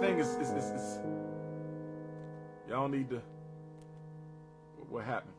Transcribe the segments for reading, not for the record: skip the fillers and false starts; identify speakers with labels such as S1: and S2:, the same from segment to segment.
S1: thing is y'all need to, what happened?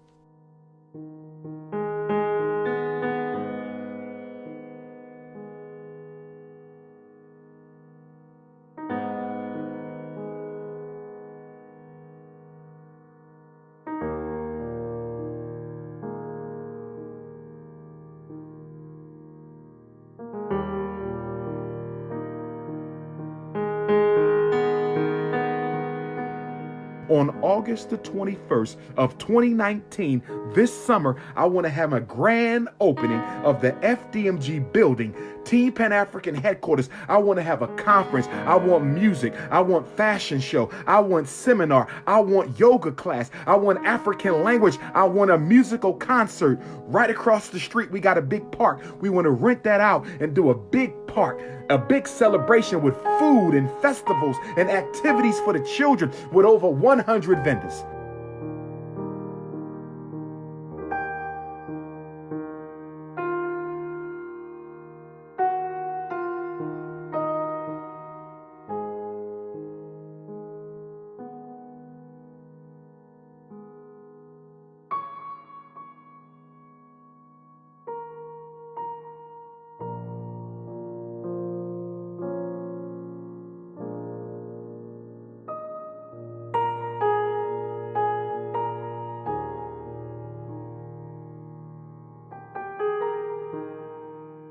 S1: On August the 21st of 2019, this summer, I want to have a grand opening of the FDMG building, Team Pan-African headquarters. I want to have a conference. I want music. I want fashion show. I want seminar. I want yoga class. I want African language. I want a musical concert. Right across the street, we got a big park. We want to rent that out and do a big park, a big celebration with food and festivals and activities for the children with over 100 vendors.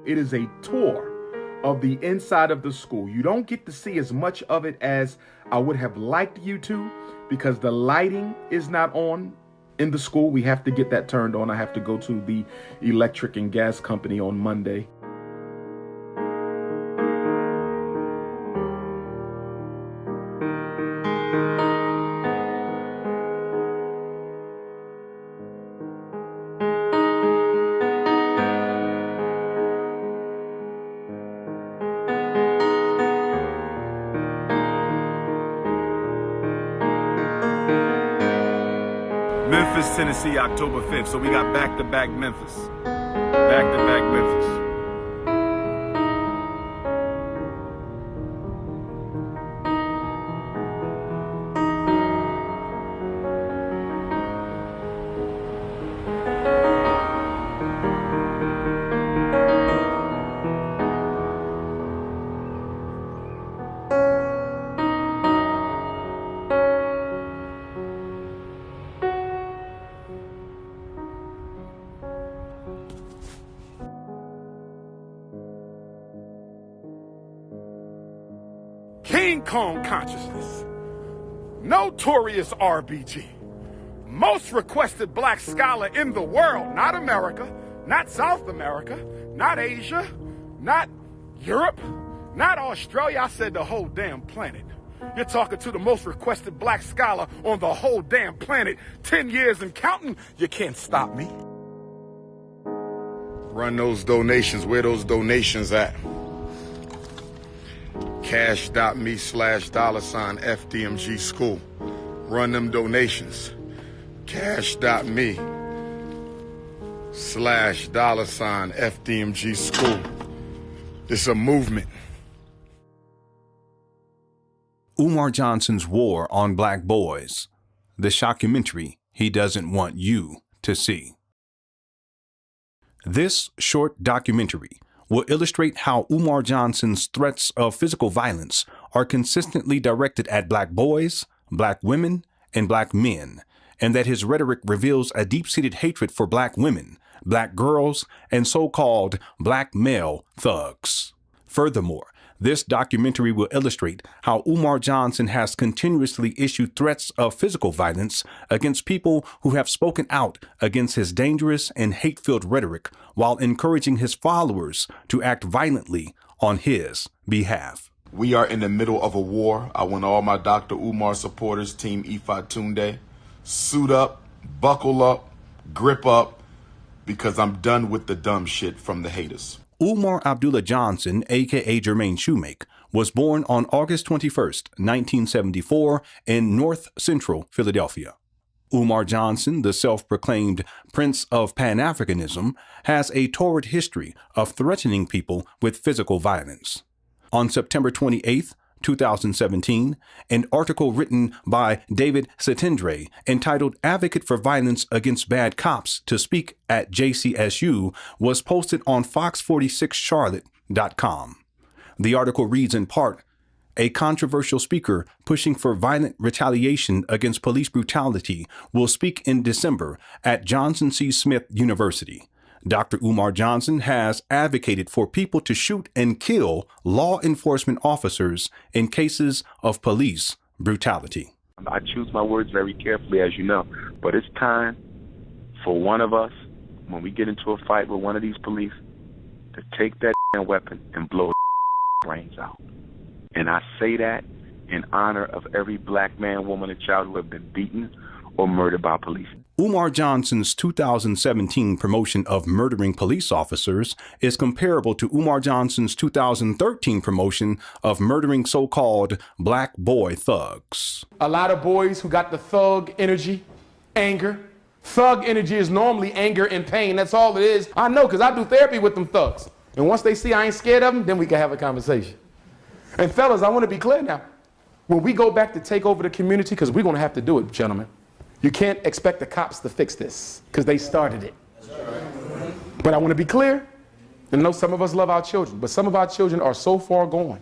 S1: It is a tour of the inside of the school. You don't get to see as much of it as I would have liked you to, because the lighting is not on in the school. We have to get that turned on. I have to go to the electric and gas company on Monday. Memphis, Tennessee, October 5th. So we got back-to-back Memphis. Back-to-back Memphis. King Kong consciousness. Notorious RBG. Most requested black scholar in the world. Not America, not South America, not Asia, not Europe, not Australia. I said the whole damn planet. You're talking to the most requested black scholar on the whole damn planet. 10 years and counting. You can't stop me. Run those donations. Where those donations at? Cash.me/$FDMG school. Run them donations. Cash.me/$FDMG school. It's a movement.
S2: Umar Johnson's War on Black Boys, the shockumentary he doesn't want you to see. This short documentary will illustrate how Umar Johnson's threats of physical violence are consistently directed at black boys, black women, and black men, and that his rhetoric reveals a deep-seated hatred for black women, black girls, and so-called black male thugs. Furthermore, this documentary will illustrate how Umar Johnson has continuously issued threats of physical violence against people who have spoken out against his dangerous and hate-filled rhetoric while encouraging his followers to act violently on his behalf.
S1: We are in the middle of a war. I want all my Dr. Umar supporters, Team Ifa Tunde, suit up, buckle up, grip up, because I'm done with the dumb shit from the haters.
S2: Umar Abdullah Johnson, a.k.a. Jermaine Shoemake, was born on August 21st, 1974, in North Central Philadelphia. Umar Johnson, the self-proclaimed Prince of Pan-Africanism, has a torrid history of threatening people with physical violence. On September 28, 2017, an article written by David Setendre entitled Advocate for Violence Against Bad Cops to Speak at JCSU was posted on fox46charlotte.com. The article reads in part, a controversial speaker pushing for violent retaliation against police brutality will speak in December at Johnson C. Smith University. Dr. Umar Johnson has advocated for people to shoot and kill law enforcement officers in cases of police brutality.
S3: I choose my words very carefully, as you know, but it's time for one of us, when we get into a fight with one of these police, to take that weapon and blow brains out. And I say that in honor of every black man, woman, and child who have been beaten or murdered by police.
S2: Umar Johnson's 2017 promotion of murdering police officers is comparable to Umar Johnson's 2013 promotion of murdering so-called black boy thugs.
S1: A lot of boys who got the thug energy, anger. Thug energy is normally anger and pain. That's all it is. I know, because I do therapy with them thugs. And once they see I ain't scared of them, then we can have a conversation. And fellas, I want to be clear now. When we go back to take over the community, because we're going to have to do it, gentlemen, you can't expect the cops to fix this, because they started it. But I want to be clear, and I know some of us love our children, but some of our children are so far gone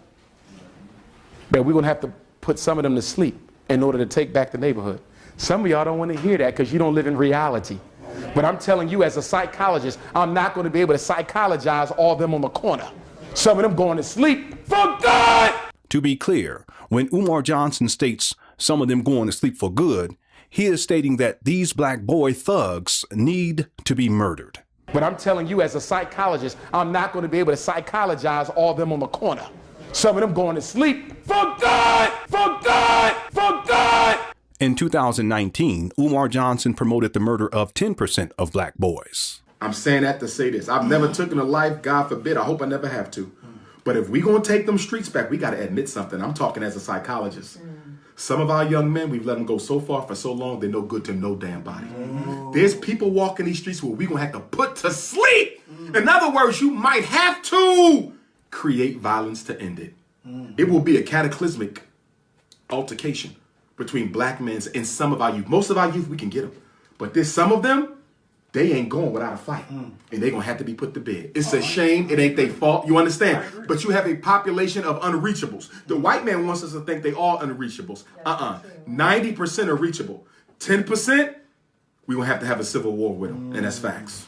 S1: that we're going to have to put some of them to sleep in order to take back the neighborhood. Some of y'all don't want to hear that because you don't live in reality. But I'm telling you, as a psychologist, I'm not going to be able to psychologize all of them on the corner. Some of them going to sleep for good!
S2: To be clear, when Umar Johnson states some of them going to sleep for good, he is stating that these black boy thugs need to be murdered.
S1: But I'm telling you, as a psychologist, I'm not going to be able to psychologize all of them on the corner. Some of them going to sleep for good! For good! For good!
S2: In 2019, Umar Johnson promoted the murder of 10% of black boys.
S4: I'm saying that to say this. I've never taken a life, God forbid. I hope I never have to. But if we're going to take them streets back, we got to admit something. I'm talking as a psychologist. Some of our young men, we've let them go so far for so long, they're no good to no damn body. There's people walking these streets where we're going to have to put to sleep. In other words, you might have to create violence to end it. It will be a cataclysmic altercation between black men and some of our youth. Most of our youth, we can get them. But there's some of them, they ain't going without a fight. And they're going to have to be put to bed. It's a shame. It ain't their fault. You understand? But you have a population of unreachables. The white man wants us to think they all unreachables. 90% are reachable. 10%, we're going to have a civil war with them. And that's facts.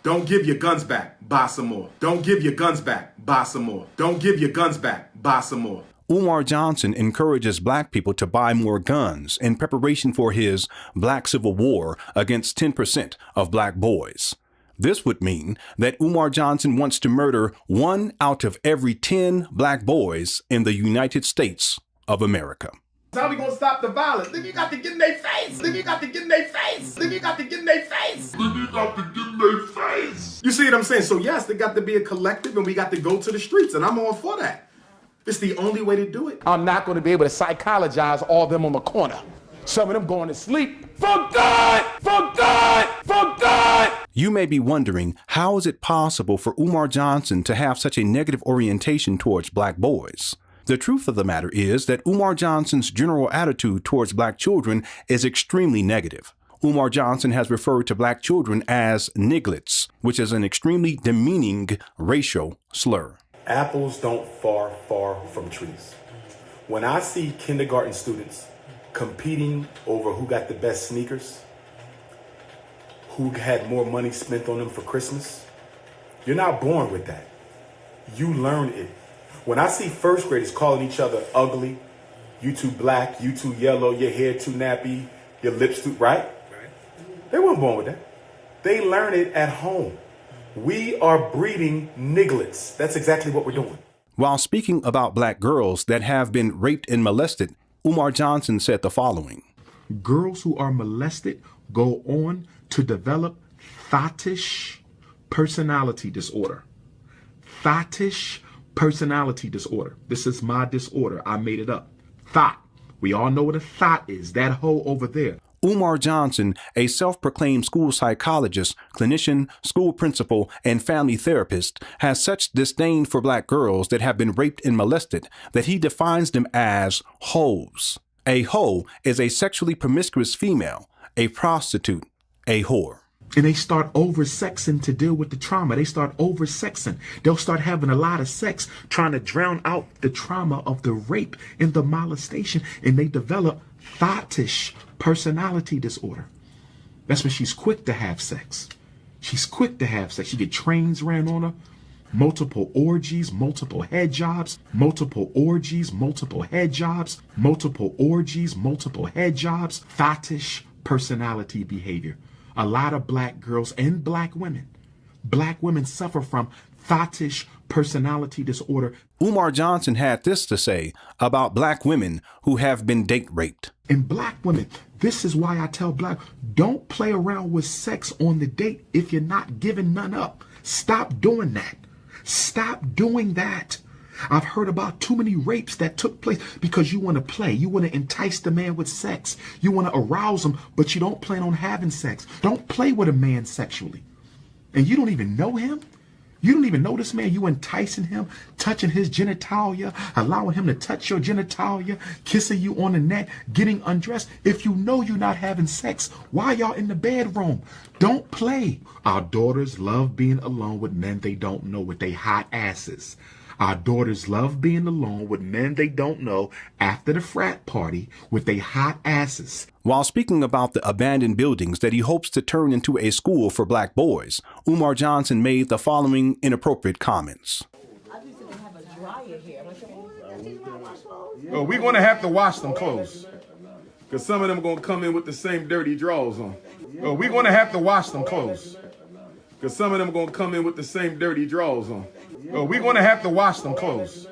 S4: Don't give your guns back. Buy some more. Don't give your guns back. Buy some more. Don't give your guns back. Buy some more.
S2: Umar Johnson encourages black people to buy more guns in preparation for his black civil war against 10% of black boys. This would mean that Umar Johnson wants to murder 1 out of every 10 black boys in the United States of America.
S4: How we gonna stop the violence? Then you got to get in their face. Then you got to get in their face. Then you got to get in their face. Then you got to get in their face. You see what I'm saying? So yes, there got to be a collective and we got to go to the streets, and I'm all for that. It's the only way to do it.
S1: I'm not going to be able to psychologize all of them on the corner. Some of them going to sleep for good! For good! For good!
S2: You may be wondering, how is it possible for Umar Johnson to have such a negative orientation towards black boys? The truth of the matter is that Umar Johnson's general attitude towards black children is extremely negative. Umar Johnson has referred to black children as nigglets, which is an extremely demeaning racial slur.
S5: Apples don't far from trees. When I see kindergarten students competing over who got the best sneakers, who had more money spent on them for Christmas, you're not born with that. You learn it. When I see first graders calling each other ugly, you too black, you too yellow, your hair too nappy, your lips too, right? They weren't born with that. They learn it at home. We are breeding nigglets. That's exactly what we're doing.
S2: While speaking about black girls that have been raped and molested, Umar Johnson said the following.
S4: Girls who are molested go on to develop thottish personality disorder. Thottish personality disorder. This is my disorder. I made it up. Thought. We all know what a thought is. That hoe over there.
S2: Umar Johnson, a self-proclaimed school psychologist, clinician, school principal, and family therapist, has such disdain for black girls that have been raped and molested that he defines them as hoes. A hoe is a sexually promiscuous female, a prostitute, a whore.
S1: And they start over-sexing to deal with the trauma. They start over-sexing. They'll start having a lot of sex, trying to drown out the trauma of the rape and the molestation. And they develop thottish personality disorder. That's when she's quick to have sex. She's quick to have sex. She get trains ran on her. Multiple orgies, multiple head jobs, multiple orgies, multiple head jobs, multiple orgies, multiple head jobs. Thottish personality behavior. A lot of black girls and black women suffer from thottish personality disorder.
S2: Umar Johnson had this to say about black women who have been date raped.
S1: And black women, this is why I tell black, don't play around with sex on the date if you're not giving none up. Stop doing that. Stop doing that. I've heard about too many rapes that took place because you want to play. You want to entice the man with sex. You want to arouse him, but you don't plan on having sex. Don't play with a man sexually. And you don't even know him. You don't even know this man. You enticing him, touching his genitalia, allowing him to touch your genitalia, kissing you on the neck, getting undressed. If you know you're not having sex, why y'all in the bedroom? Don't play. Our daughters love being alone with men they don't know with they hot asses. Our daughters love being alone with men they don't know after the frat party with they hot asses.
S2: While speaking about the abandoned buildings that he hopes to turn into a school for black boys, Umar Johnson made the following inappropriate comments.
S4: Oh, we're going to have to wash them clothes because some of them are going to come in with the same dirty drawers on. Oh, we're going to have to wash them clothes because some of them are going to come in with the same dirty drawers on. Oh, we're going to have to wash them clothes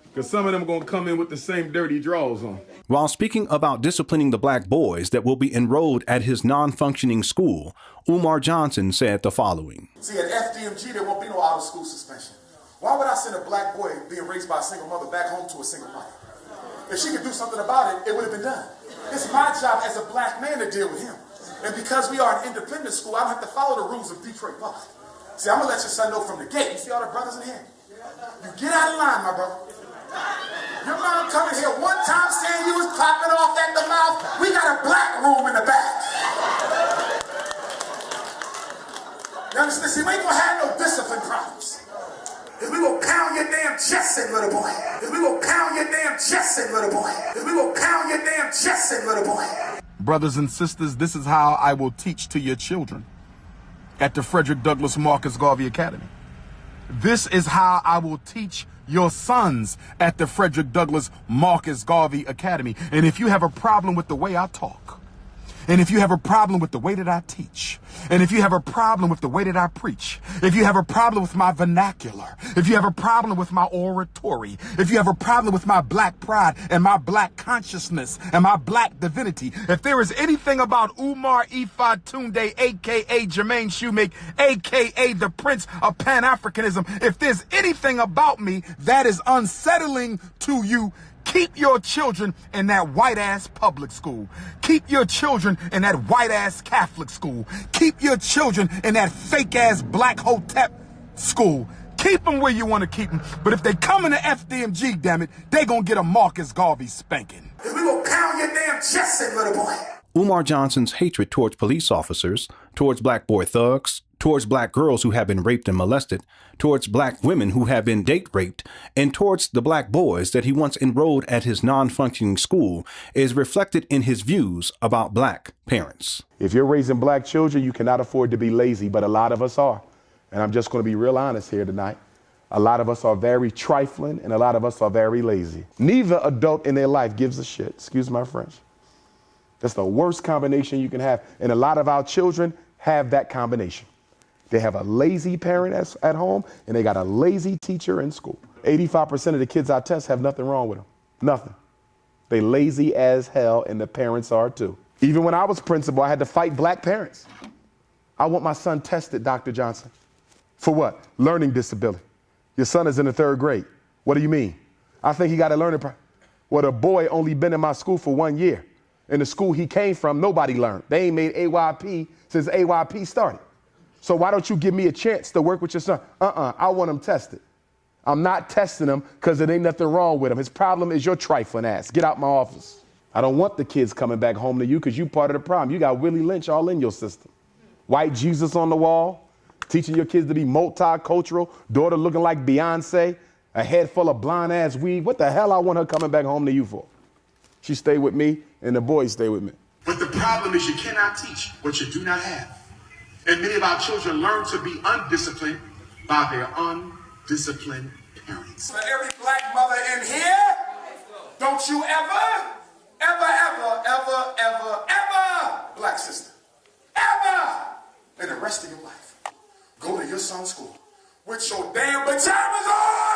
S4: because some of them are going to come in with the same dirty drawers on.
S2: While speaking about disciplining the black boys that will be enrolled at his non-functioning school, Umar Johnson said the following.
S6: See, at FDMG, there won't be no out-of-school suspension. Why would I send a black boy being raised by a single mother back home to a single mother? If she could do something about it, it would have been done. It's my job as a black man to deal with him. And because we are an independent school, I don't have to follow the rules of Detroit Public. See, I'm going to let your son know from the gate. You see all the brothers in here? You get out of line, my brother. Your mom coming here one time saying you was popping off at the mouth. We got a black room in the back. You understand? See, we ain't going to have no discipline problems. If we gonna pound your damn chest in, little boy. If we gonna pound your damn chest in, little boy. If we gonna pound your damn chest in, little boy.
S7: Brothers and sisters, this is how I will teach to your children at the Frederick Douglass Marcus Garvey Academy. This is how I will teach your sons at the Frederick Douglass Marcus Garvey Academy. And if you have a problem with the way I talk, and if you have a problem with the way that I teach, and if you have a problem with the way that I preach, if you have a problem with my vernacular, if you have a problem with my oratory, if you have a problem with my black pride and my black consciousness and my black divinity, if there is anything about Umar Ifa Tunde, a.k.a. Jermaine Shoemake, a.k.a. the Prince of Pan-Africanism, if there's anything about me that is unsettling to you, keep your children in that white-ass public school. Keep your children in that white-ass Catholic school. Keep your children in that fake-ass Black Hotep school. Keep them where you want to keep them. But if they come into FDMG, damn it, they gonna get a Marcus Garvey spanking.
S6: We gonna pound your damn chest in, little boy.
S2: Umar Johnson's hatred towards police officers, towards black boy thugs, towards black girls who have been raped and molested, towards black women who have been date raped, and towards the black boys that he once enrolled at his non-functioning school is reflected in his views about black parents.
S5: If you're raising black children, you cannot afford to be lazy, but a lot of us are. And I'm just going to be real honest here tonight. A lot of us are very trifling, and a lot of us are very lazy. Neither adult in their life gives a shit. Excuse my French. That's the worst combination you can have. And a lot of our children have that combination. They have a lazy parent at home, and they got a lazy teacher in school. 85% of the kids I test have nothing wrong with them. Nothing. They lazy as hell, and the parents are too. Even when I was principal, I had to fight black parents. I want my son tested, Dr. Johnson. For what? Learning disability. Your son is in the 3rd grade. What do you mean? I think he got a learning problem. Well, the boy only been in my school for 1 year.
S7: In the school he came from, nobody learned. They ain't made AYP since AYP started. So why don't you give me a chance to work with your son? I want him tested. I'm not testing him because there ain't nothing wrong with him. His problem is your trifling ass. Get out my office. I don't want the kids coming back home to you because you part of the problem. You got Willie Lynch all in your system. White Jesus on the wall, teaching your kids to be multicultural, daughter looking like Beyonce, a head full of blonde ass weed. What the hell I want her coming back home to you for? She stay with me and the boys stay with me.
S6: But the problem is you cannot teach what you do not have. And many of our children learn to be undisciplined by their undisciplined parents. For every black mother in here, don't you ever, black sister, ever, in the rest of your life, go to your son's school with your damn pajamas on!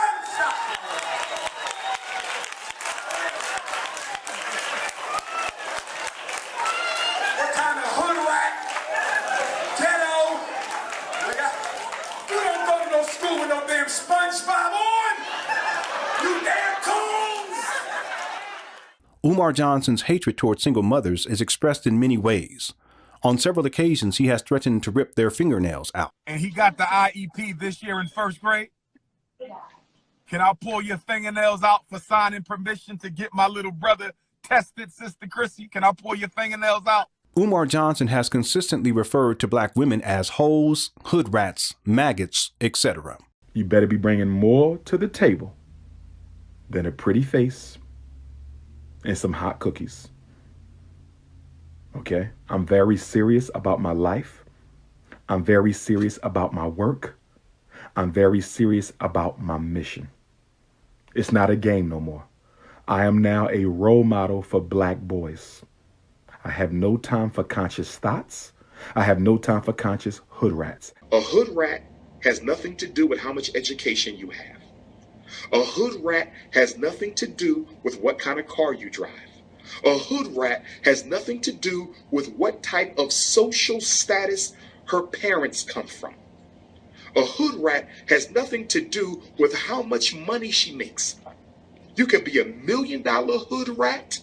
S6: What kind of hood rat, ghetto, you don't go to no school with no damn SpongeBob on! You damn coons!
S2: Umar Johnson's hatred towards single mothers is expressed in many ways. On several occasions, he has threatened to rip their fingernails out.
S7: And he got the IEP this year in first grade? Can I pull your fingernails out for signing permission to get my little brother tested, Sister Chrissy? Can I pull your fingernails out?
S2: Umar Johnson has consistently referred to black women as hoes, hood rats, maggots, etc.
S1: You better be bringing more to the table than a pretty face and some hot cookies. Okay? I'm very serious about my life. I'm very serious about my work. I'm very serious about my mission. It's not a game no more. I am now a role model for black boys. I have no time for conscious thoughts. I have no time for conscious hood rats.
S6: A hood rat has nothing to do with how much education you have. A hood rat has nothing to do with what kind of car you drive. A hood rat has nothing to do with what type of social status her parents come from. A hood rat has nothing to do with how much money she makes. You could be $1 million hood rat.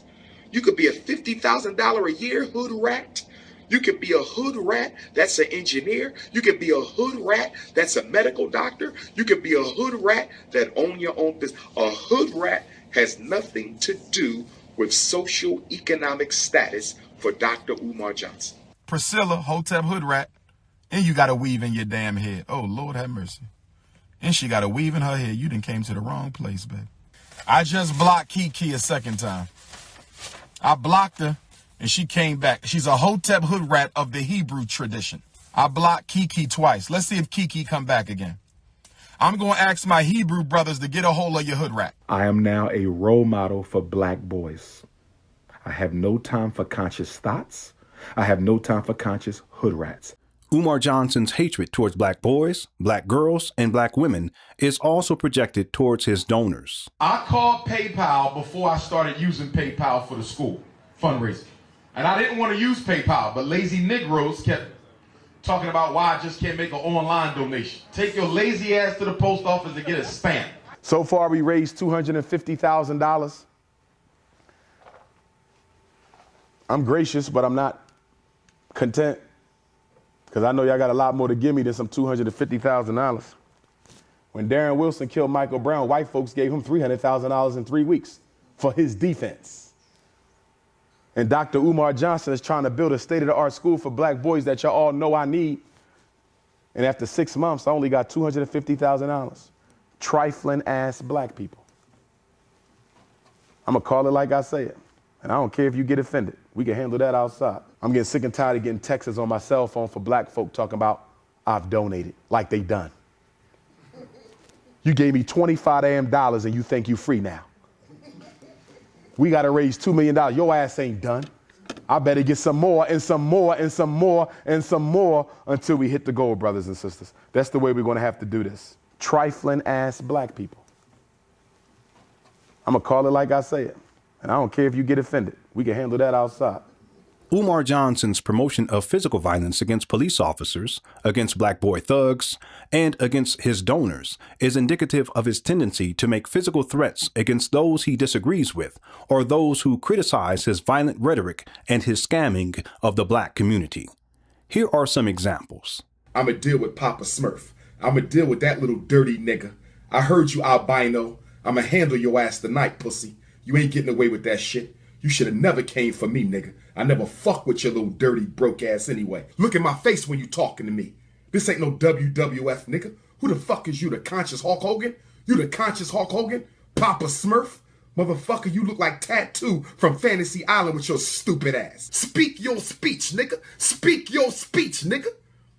S6: You could be a $50,000 a year hood rat. You could be a hood rat that's an engineer. You could be a hood rat that's a medical doctor. You could be a hood rat that own your own business. A hood rat has nothing to do with social economic status for Dr. Umar Johnson.
S7: Priscilla, Hotep hood rat, and you got a weave in your damn head. Oh, Lord have mercy. And she got a weave in her head. You done came to the wrong place, baby. I just blocked Kiki a second time. I blocked her, and she came back. She's a Hotep hood rat of the Hebrew tradition. I blocked Kiki twice. Let's see if Kiki come back again. I'm going to ask my Hebrew brothers to get a hold of your hood rat.
S1: I am now a role model for black boys. I have no time for conscious thoughts. I have no time for conscious hood rats.
S2: Umar Johnson's hatred towards black boys, black girls, and black women is also projected towards his donors.
S7: I called PayPal before I started using PayPal for the school fundraising. And I didn't want to use PayPal, but lazy Negroes kept talking about why I just can't make an online donation. Take your lazy ass to the post office and get a stamp. So far, we raised $250,000. I'm gracious, but I'm not content, because I know y'all got a lot more to give me than some $250,000. When Darren Wilson killed Michael Brown, white folks gave him $300,000 in 3 weeks for his defense. And Dr. Umar Johnson is trying to build a state-of-the-art school for black boys that y'all all know I need. And after 6 months, I only got $250,000. Trifling ass black people. I'm going to call it like I say it. And I don't care if you get offended. We can handle that outside. I'm getting sick and tired of getting texts on my cell phone for black folk talking about, I've donated, like they done. You gave me $25 damn and you think you free now. We got to raise $2 million. Your ass ain't done. I better get some more and some more and some more and some more until we hit the goal, brothers and sisters. That's the way we're going to have to do this. Trifling ass black people. I'm going to call it like I say it. And I don't care if you get offended. We can handle that outside.
S2: Umar Johnson's promotion of physical violence against police officers, against black boy thugs, and against his donors is indicative of his tendency to make physical threats against those he disagrees with or those who criticize his violent rhetoric and his scamming of the black community. Here are some examples.
S4: I'ma deal with Papa Smurf. I'ma deal with that little dirty nigga. I heard you, albino. I'ma handle your ass tonight, pussy. You ain't getting away with that shit. You should have never came for me, nigga. I never fuck with your little dirty broke ass anyway. Look in my face when you talking to me. This ain't no WWF, nigga. Who the fuck is you, the conscious Hulk Hogan? You the conscious Hulk Hogan? Papa Smurf? Motherfucker, you look like Tattoo from Fantasy Island with your stupid ass. Speak your speech, nigga. Speak your speech, nigga.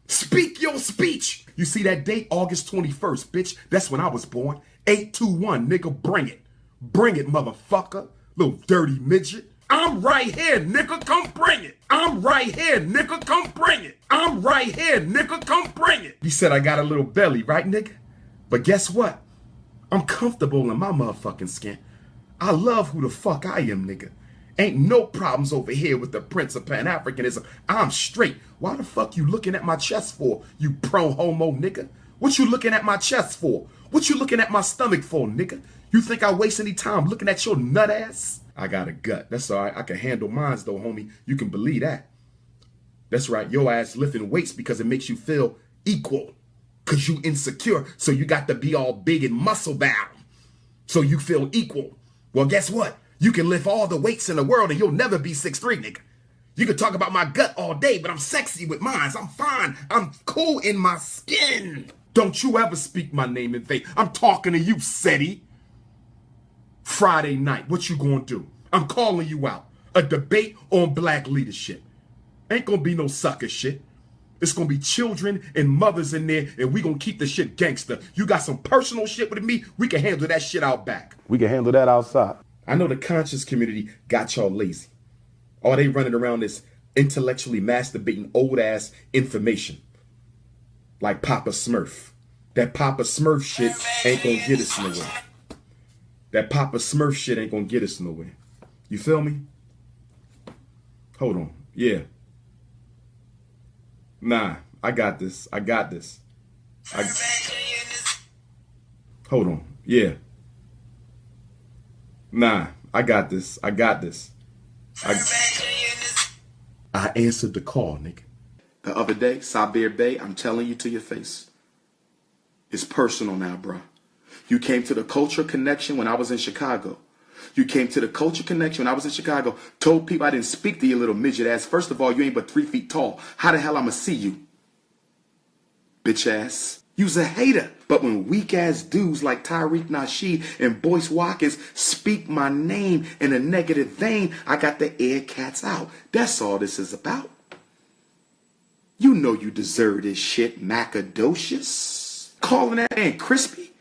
S4: Speak your speech. You see that date, August 21st, bitch? That's when I was born. 821, nigga, bring it. Bring it, motherfucker. Little dirty midget. I'm right here, nigga, come bring it. I'm right here, nigga, come bring it. I'm right here, nigga, come bring it. You said I got a little belly, right, nigga? But guess what? I'm comfortable in my motherfucking skin. I love who the fuck I am, nigga. Ain't no problems over here with the Prince of Pan-Africanism. I'm straight. Why the fuck you looking at my chest for, you pro-homo nigga? What you looking at my chest for? What you looking at my stomach for, nigga? You think I waste any time looking at your nut ass? I got a gut. That's all right. I can handle mines though, homie. You can believe that. That's right. Your ass lifting weights because it makes you feel equal. Because you insecure. So you got to be all big and muscle bound. So you feel equal. Well, guess what? You can lift all the weights in the world and you'll never be 6'3", nigga. You can talk about my gut all day, but I'm sexy with mine. I'm fine. I'm cool in my skin. Don't you ever speak my name in vain. I'm talking to you, SETI. Friday night, what you gonna do? I'm calling you out. A debate on black leadership. Ain't gonna be no sucker shit. It's gonna be children and mothers in there, and we gonna keep the shit gangster. You got some personal shit with me, we can handle that shit out back.
S7: We can handle that outside.
S4: I know the conscious community got y'all lazy. Or they running around this intellectually masturbating old ass information. Like Papa Smurf. That Papa Smurf shit ain't gonna get us nowhere. That Papa Smurf shit ain't gonna get us nowhere. You feel me? Hold on. Yeah. Nah, I got this. I got this. Hold on. Yeah. Nah, I got this. I got this. I answered the call, nigga. The other day, Sabir Bey, I'm telling you to your face. It's personal now, bro. You came to the Culture Connection when I was in Chicago. You came to the Culture Connection when I was in Chicago. Told people I didn't speak to your little midget ass. First of all, you ain't but 3 feet tall. How the hell I'ma see you? Bitch ass. You's a hater. But when weak ass dudes like Tariq Nasheed and Boyce Watkins speak my name in a negative vein, I got the air cats out. That's all this is about. You know you deserve this shit, Macadocious. Calling that man crispy.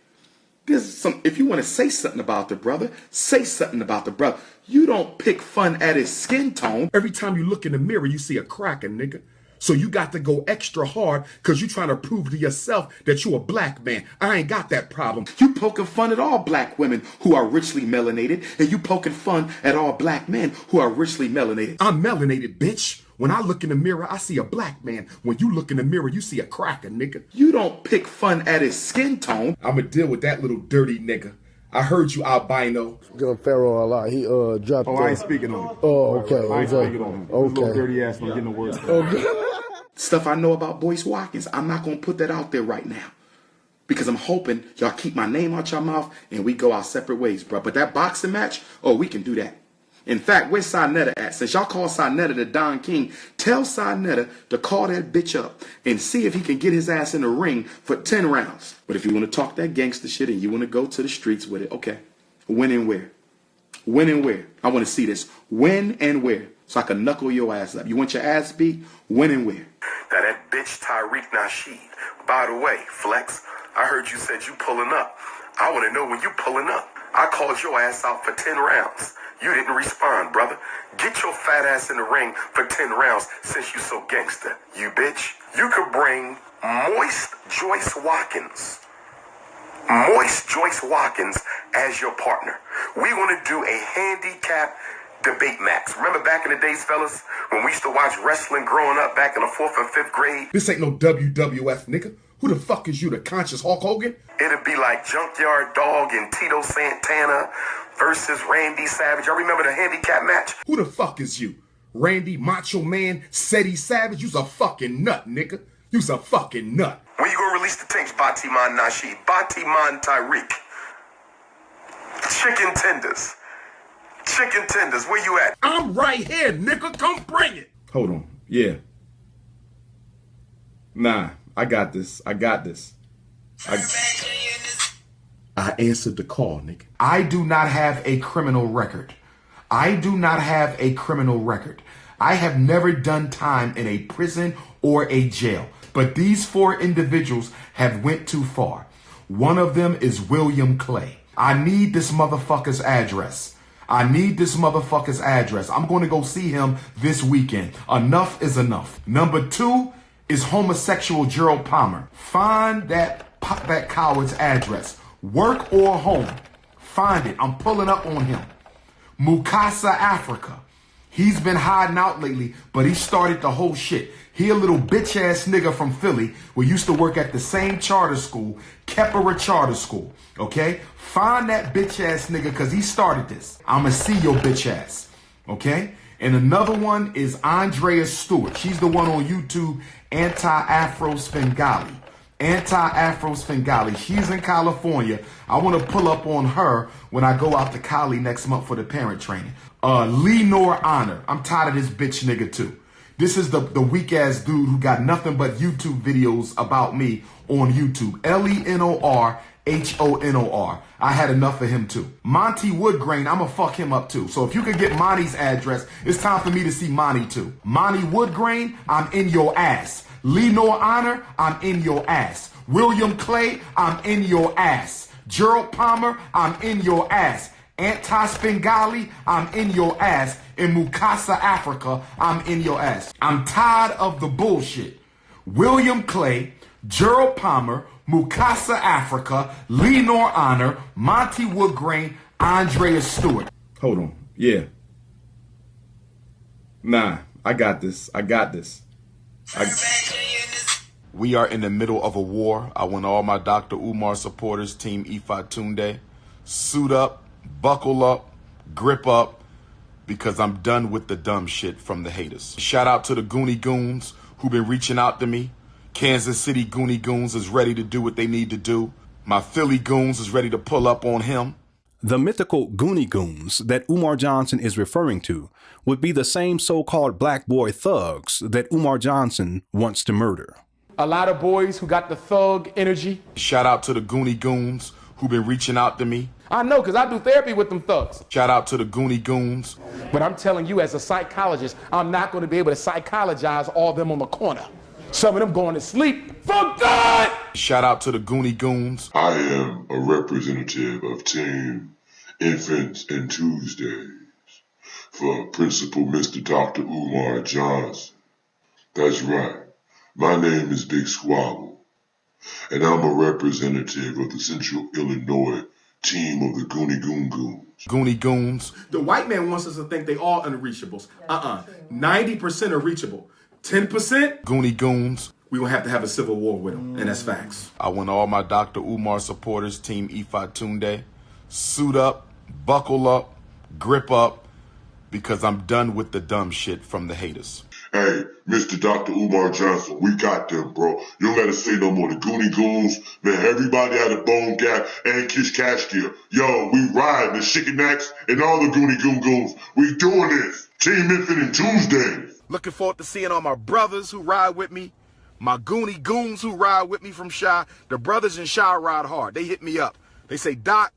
S4: There's some, if you want to say something about the brother, say something about the brother. You don't pick fun at his skin tone. Every time you look in the mirror, you see a cracker, nigga. So you got to go extra hard because you trying to prove to yourself that you a black man. I ain't got that problem. You poking fun at all black women who are richly melanated, and you poking fun at all black men who are richly melanated. I'm melanated, bitch. When I look in the mirror, I see a black man. When you look in the mirror, you see a cracker, nigga. You don't pick fun at his skin tone. I'ma deal with that little dirty nigga. I heard you, albino.
S8: Pharaoh a lot. He dropped.
S7: Oh, I ain't speaking on it.
S8: Oh, okay.
S7: I ain't speaking on him.
S8: Okay.
S7: Little dirty ass don't get no words.
S8: Okay.
S4: Stuff I know about Boyce Watkins, I'm not gonna put that out there right now. Because I'm hoping y'all keep my name out your mouth and we go our separate ways, bro. But that boxing match, oh, we can do that. In fact, where's Sinetta at? Since y'all call Sinetta the Don King, tell Sinetta to call that bitch up and see if he can get his ass in the ring for 10 rounds. But if you want to talk that gangster shit and you want to go to the streets with it, okay. When and where? When and where? I want to see this. When and where? So I can knuckle your ass up. You want your ass beat? When and where?
S9: Now that bitch Tariq Nasheed. By the way, Flex, I heard you said you pulling up. I want to know when you pulling up. I called your ass out for 10 rounds. You didn't respond, brother. Get your fat ass in the ring for 10 rounds since you so gangster. You bitch. You could bring Moist Joyce Watkins as your partner. We want to do a handicap Debate Max. Remember back in the days, fellas, when we used to watch wrestling growing up back in the 4th and 5th grade?
S4: This ain't no WWF, nigga. Who the fuck is you, the conscious Hulk Hogan?
S9: It'd be like Junkyard Dog and Tito Santana versus Randy Savage. Y'all remember the handicap match?
S4: Who the fuck is you? Randy Macho Man Seti Savage? You's a fucking nut, nigga. You's a fucking nut.
S9: When you gonna release the tapes, Batiman Nasheed, Batiman Tyreek? Chicken tenders. Chicken tenders, where you at?
S4: I'm right here, nigga. Come bring it. Hold on. Yeah. Nah, I got this. I answered the call, nigga. I do not have a criminal record. I have never done time in a prison or a jail. But these 4 individuals have went too far. One of them is William Clay. I need this motherfucker's address. I'm going to go see him this weekend. Enough is enough. Number 2 is homosexual Gerald Palmer. Find that coward's address. Work or home. Find it. I'm pulling up on him. Mukasa, Africa. He's been hiding out lately, but he started the whole shit. He a little bitch ass nigga from Philly. We used to work at the same charter school, Keppera Charter School. Okay? Find that bitch ass nigga because he started this. I'ma see your bitch ass. Okay? And another one is Andrea Stewart. She's the one on YouTube, Anti-Afro Svengali. She's in California. I want to pull up on her when I go out to Cali next month for the parent training. Lenon Honor. I'm tired of this bitch nigga too. This is the weak ass dude who got nothing but YouTube videos about me on YouTube. Lenorhonor. I had enough of him too. Monty Woodgrain, I'ma fuck him up too. So if you could get Monty's address, it's time for me to see Monty too. Monty Woodgrain, I'm in your ass. Lenon Honor, I'm in your ass. William Clay, I'm in your ass. Gerald Palmer, I'm in your ass. Anti-Svengali, I'm in your ass. In Mukasa, Africa, I'm in your ass. I'm tired of the bullshit. William Clay, Gerald Palmer, Mukasa, Africa, Lenon Honor, Monty Woodgrain, Andrea Stewart. Hold on. Yeah. Nah, I got this. We are in the middle of a war. I want all my Dr. Umar supporters, Team Ifa Tunde, suit up, buckle up, grip up, because I'm done with the dumb shit from the haters. Shout out to the Goonie Goons who've been reaching out to me. Kansas City Goonie Goons is ready to do what they need to do. My Philly Goons is ready to pull up on him.
S2: The mythical Goonie Goons that Umar Johnson is referring to would be the same so-called black boy thugs that Umar Johnson wants to murder.
S7: A lot of boys who got the thug energy.
S4: Shout out to the Goonie Goons who've been reaching out to me.
S7: I know, because I do therapy with them thugs.
S4: Shout out to the Goonie Goons.
S7: But I'm telling you, as a psychologist, I'm not going to be able to psychologize all them on the corner. Some of them going to sleep for God!
S4: Shout out to the Goonie Goons.
S10: I am a representative of Team Infants and Tuesdays for Principal Mr. Dr. Umar Johnson. That's right. My name is Big Squabble, and I'm a representative of the Central Illinois team of the Goonie Goons.
S4: Goonie Goons. The white man wants us to think they all unreachables. 90% are reachable. 10% Goonie Goons. We gonna have a civil war with them, and that's facts. I want all my Dr. Umar supporters, Team Ifa Tunde, suit up, buckle up, grip up, because I'm done with the dumb shit from the haters.
S10: Hey, Mr. Dr. Umar Johnson, we got them, bro. You don't gotta say no more. The Goonie Goons, man, everybody had a Bone Gap and Kish Cashgear. Yo, we ride the Chicken Axe and all the Goonie Goons. We doing this. Team Infinite Tuesdays.
S6: Looking forward to seeing all my brothers who ride with me, my Goonie Goons who ride with me from Chi. The brothers in Chi ride hard. They hit me up. They say, Doc,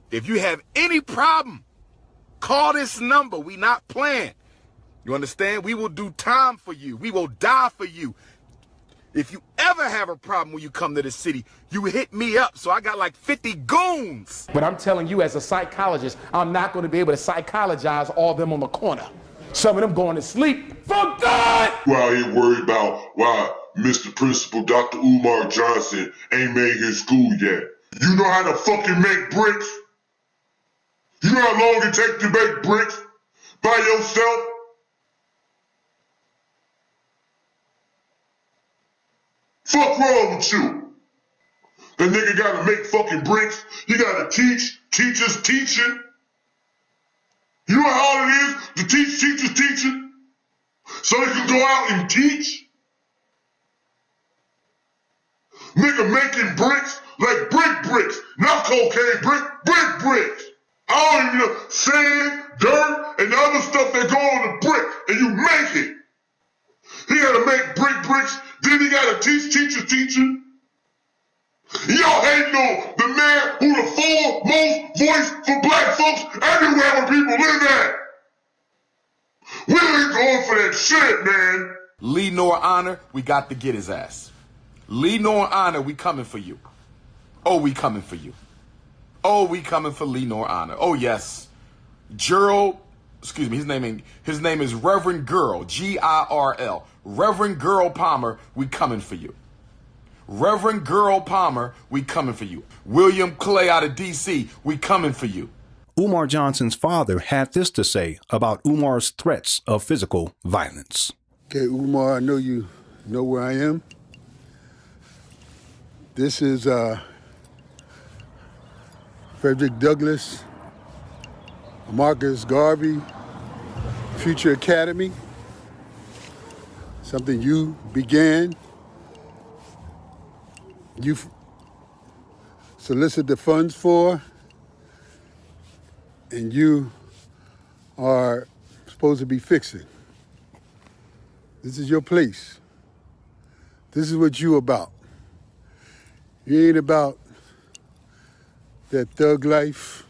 S6: if you have any problem, call this number. We not playing. You understand? We will do time for you. We will die for you. If you ever have a problem when you come to the city, you hit me up. So I got like 50 goons.
S7: But I'm telling you, as a psychologist, I'm not going to be able to psychologize all them on the corner. Some of them going to sleep for God!
S10: Well, I ain't worried about why Mr. Principal Dr. Umar Johnson ain't made his school yet. You know how to fucking make bricks? You know how long it takes to make bricks? by yourself? Fuck wrong with you? That nigga gotta make fucking bricks. He gotta teach. Teachers teaching. You know how hard it is to teach teachers teaching? So they can go out and teach? Nigga making bricks like bricks, not cocaine bricks. I don't even know, sand, dirt, and the other stuff that go on the brick, and you make it. He gotta make bricks, then he gotta teach teachers teaching. Y'all hating on the man who the foremost voice for black folks everywhere where people live at. We ain't going for that shit, man.
S7: Lenon Honor, we got to get his ass. Lenon Honor, we coming for you. Oh, we coming for you. Oh, we coming for Lenon Honor. Oh, yes. Gerald, excuse me, his name is Reverend Girl, G-I-R-L. Reverend Girl Palmer, we coming for you. Reverend Girl Palmer, we coming for you. William Clay out of D.C., we coming for you.
S2: Umar Johnson's father had this to say about Umar's threats of physical violence.
S8: Okay, Umar, I know you know where I am. This is Frederick Douglass, Marcus Garvey, Future Academy, something you began. You solicit the funds for, and you are supposed to be fixing. This is your place. This is what you about. You ain't about that thug life.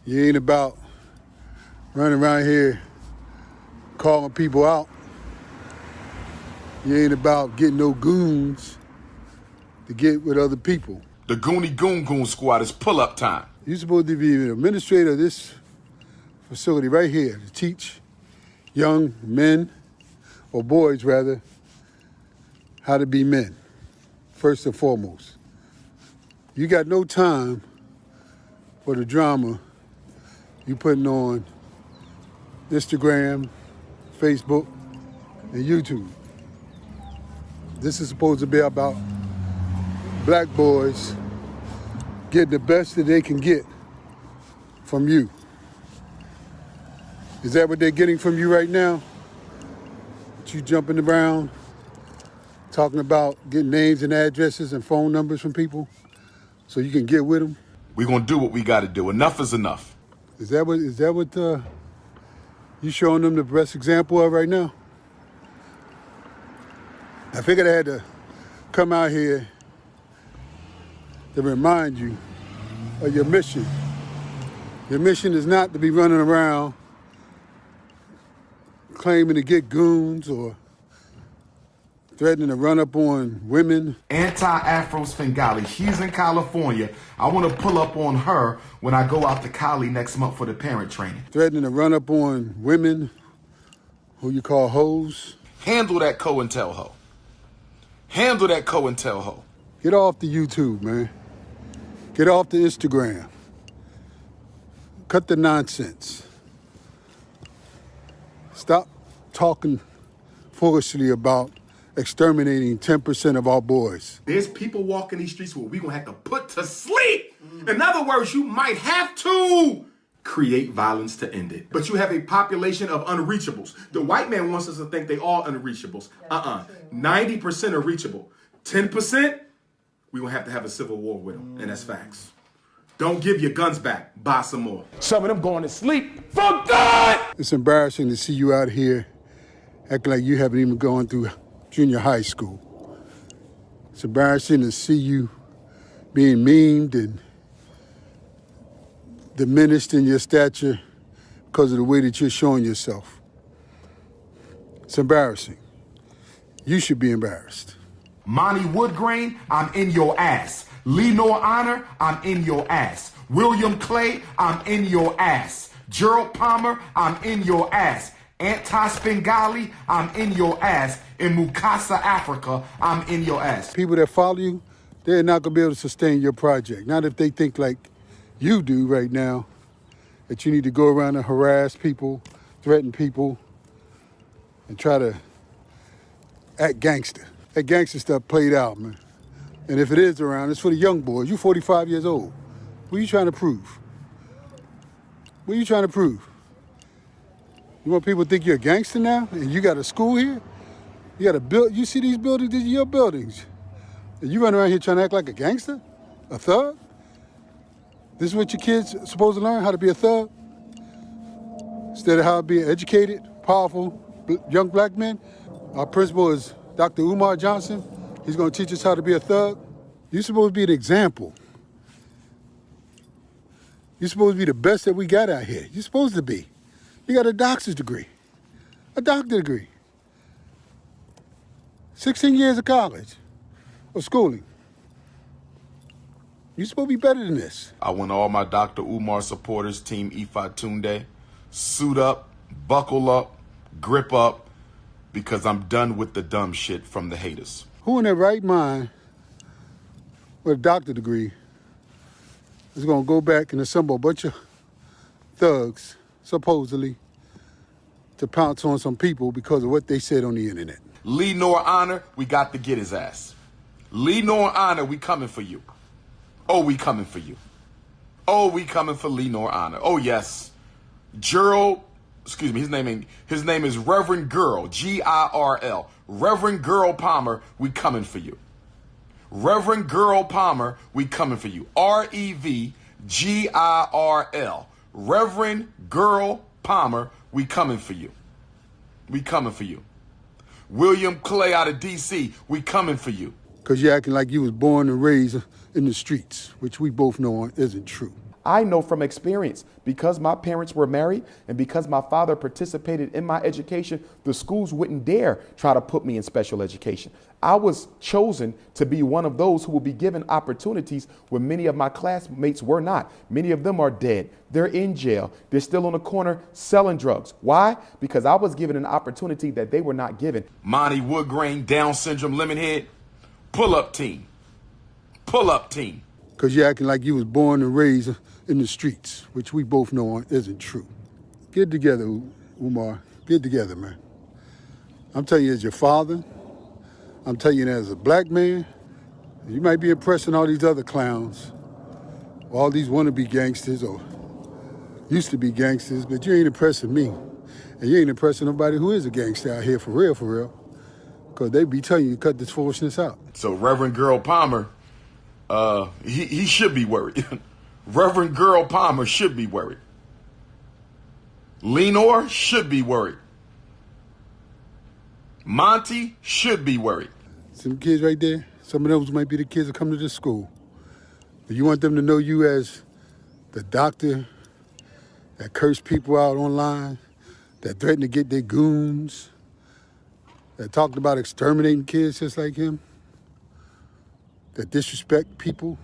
S8: You ain't about running around here calling people out. You ain't about getting no goons to get with other people.
S7: The Goonie Goon Goon Squad is pull-up time.
S8: You're supposed to be an administrator of this facility right here to teach young men, or boys rather, how to be men, first and foremost. You got no time for the drama you putting on Instagram, Facebook, and YouTube. This is supposed to be about black boys getting the best that they can get from you. Is that what they're getting from you right now? You jumping around, talking about getting names and addresses and phone numbers from people so you can get with them?
S7: We're going to do what we got to do. Enough is enough.
S8: Is that what you showing them the best example of right now? I figured I had to come out here to remind you of your mission. Your mission is not to be running around claiming to get goons or threatening to run up on women.
S7: Anti-Afro Svengali, she's in California. I want to pull up on her when I go out to Cali next month for the parent training.
S8: Threatening to run up on women who you call hoes.
S7: Handle that COINTELHO. Handle that COINTELHO.
S8: Get off the YouTube, man. Get off the Instagram. Cut the nonsense. Stop talking foolishly about exterminating 10% of our boys.
S4: There's people walking these streets where we're going to have to put to sleep. In other words, you might have to create violence to end it. But you have a population of unreachables. The white man wants us to think they all unreachables. 90% are reachable. 10%, we're going to have a civil war with them. And that's facts. Don't give your guns back. Buy some more. Some of them going to sleep for good.
S8: It's embarrassing to see you out here acting like you haven't even gone through junior high school. It's embarrassing to see you being memed and diminished in your stature because of the way that you're showing yourself. It's embarrassing. You should be embarrassed.
S7: Monty Woodgrain, I'm in your ass. Lenon Honor, I'm in your ass. William Clay, I'm in your ass. Gerald Palmer, I'm in your ass. Anti-Svengali, I'm in your ass. In Mukasa, Africa, I'm in your ass.
S8: People that follow you, they're not going to be able to sustain your project. Not if they think like you do right now that you need to go around and harass people, threaten people, and try to act gangster. That gangster stuff played out, man. And if it is around, it's for the young boys. You're 45 years old. What are you trying to prove? What are you trying to prove? You want people to think you're a gangster now? And you got a school here? You got a build. You see these buildings? These are your buildings. And you run around here trying to act like a gangster? A thug? This is what your kids are supposed to learn, how to be a thug? Instead of how to be educated, powerful, young black men? Our principal is Dr. Umar Johnson. He's going to teach us how to be a thug. You're supposed to be an example. You're supposed to be the best that we got out here. You're supposed to be. You got a doctor's degree, a doctorate degree, 16 years of college or schooling. You're supposed to be better than this.
S4: I want all my Dr. Umar supporters, Team Ifa Tunde, suit up, buckle up, grip up, because I'm done with the dumb shit from the haters.
S8: Who in their right mind with a doctorate degree is going to go back and assemble a bunch of thugs, supposedly, to pounce on some people because of what they said on the internet?
S4: Lenon Honor, we got to get his ass. Lenon Honor, we coming for you. Oh, we coming for you. Oh, we coming for Lenon Honor. Oh, yes. Gerald, excuse me, his name is Reverend Girl, G-I-R-L. Reverend Girl Palmer, we coming for you. Reverend Girl Palmer, we coming for you. R-E-V-G-I-R-L. Reverend Girl Palmer, we coming for you. We coming for you. William Clay out of D.C., we coming for you.
S8: Because you're acting like you was born and raised in the streets, which we both know isn't true.
S1: I know from experience, because my parents were married and because my father participated in my education, the schools wouldn't dare try to put me in special education. I was chosen to be one of those who will be given opportunities when many of my classmates were not. Many of them are dead. They're in jail. They're still on the corner selling drugs. Why? Because I was given an opportunity that they were not given.
S4: Monty Woodgrain, Down syndrome, Lemonhead, pull-up team. Pull-up team.
S8: Because you're acting like you was born and raised in the streets, which we both know isn't true. Get together, Umar. Get together, man. I'm telling you as your father, I'm telling you as a black man, you might be impressing all these other clowns, all these wannabe gangsters or used to be gangsters, but you ain't impressing me. And you ain't impressing nobody who is a gangster out here for real, because they be telling you to cut this foolishness out.
S4: So Reverend Girl Palmer, he should be worried. Reverend Girl Palmer should be worried. Lenore should be worried. Monty should be worried.
S8: Some kids right there, some of those might be the kids that come to this school. Do you want them to know you as the doctor that cursed people out online, that threatened to get their goons, that talked about exterminating kids just like him, that disrespect people?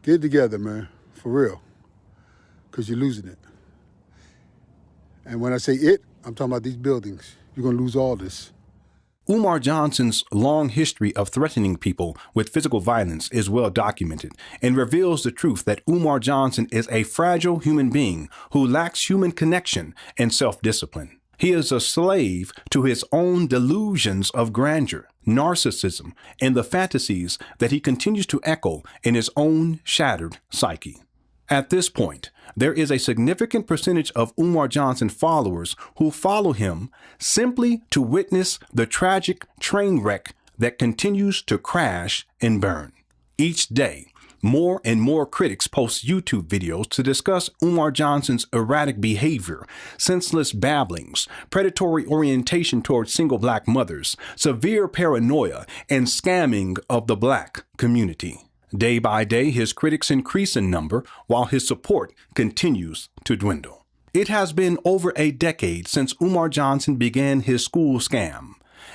S8: Get together, man, for real, because you're losing it. And when I say it, I'm talking about these buildings. You're going to lose all this.
S2: Umar Johnson's long history of threatening people with physical violence is well documented and reveals the truth that Umar Johnson is a fragile human being who lacks human connection and self-discipline. He is a slave to his own delusions of grandeur, narcissism, and the fantasies that he continues to echo in his own shattered psyche. At this point, there is a significant percentage of Umar Johnson followers who follow him simply to witness the tragic train wreck that continues to crash and burn. Each day, more and more critics post YouTube videos to discuss Umar Johnson's erratic behavior, senseless babblings, predatory orientation towards single black mothers, severe paranoia, and scamming of the black community. Day by day, his critics increase in number while his support continues to dwindle. It has been over a decade since Umar Johnson began his school scam.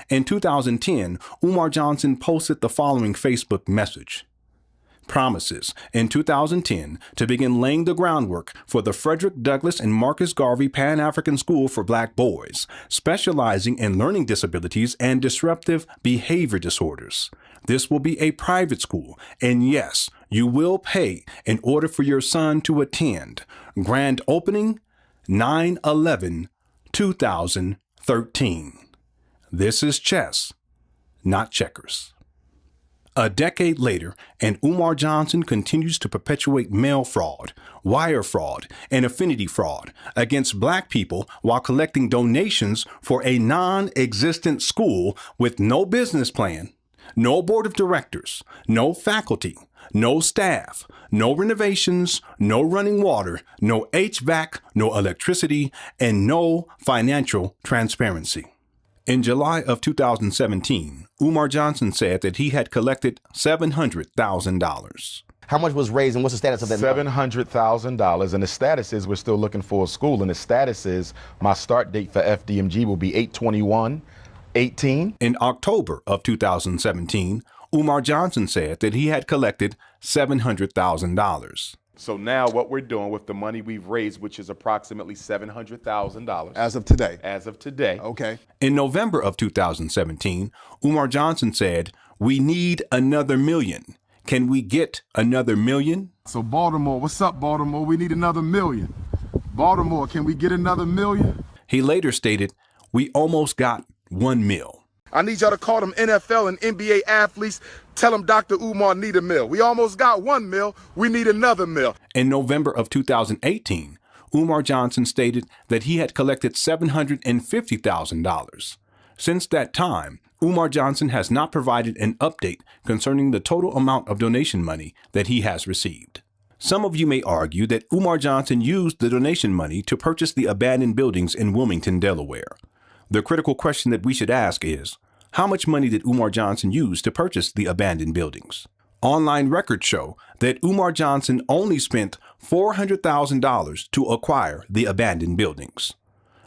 S2: In 2010, Umar Johnson posted the following Facebook message. promises in 2010 to begin laying the groundwork for the Frederick Douglass and Marcus Garvey Pan-African School for Black Boys, specializing in learning disabilities and disruptive behavior disorders. This will be a private school, and yes, you will pay in order for your son to attend. Grand opening, 9/11/2013. This is chess, not checkers. A decade later, and Umar Johnson continues to perpetuate mail fraud, wire fraud, and affinity fraud against Black people while collecting donations for a non-existent school with no business plan, no board of directors, no faculty, no staff, no renovations, no running water, no HVAC, no electricity, and no financial transparency. In July of 2017, Umar Johnson said that he had collected $700,000.
S11: How much was raised and what's the status of that?
S12: $700,000, and the status is we're still looking for a school, and the status is my start date for FDMG will be 8/21/18.
S2: In October of 2017, Umar Johnson said that he had collected $700,000.
S4: So now what we're doing with the money we've raised, which is approximately $700,000.
S7: As of today.
S4: As of today.
S7: Okay.
S2: In November of 2017, Umar Johnson said, "We need another million. Can we get another million?"
S7: So Baltimore, what's up, Baltimore? We need another million. Baltimore, can we get another million?
S2: He later stated, "We almost got 1 mil."
S7: I need y'all to call them NFL and NBA athletes. Tell them Dr. Umar need a mil. We almost got 1 mil. We need another mil.
S2: In November of 2018, Umar Johnson stated that he had collected $750,000. Since that time, Umar Johnson has not provided an update concerning the total amount of donation money that he has received. Some of you may argue that Umar Johnson used the donation money to purchase the abandoned buildings in Wilmington, Delaware. The critical question that we should ask is, how much money did Umar Johnson use to purchase the abandoned buildings? Online records show that Umar Johnson only spent $400,000 to acquire the abandoned buildings.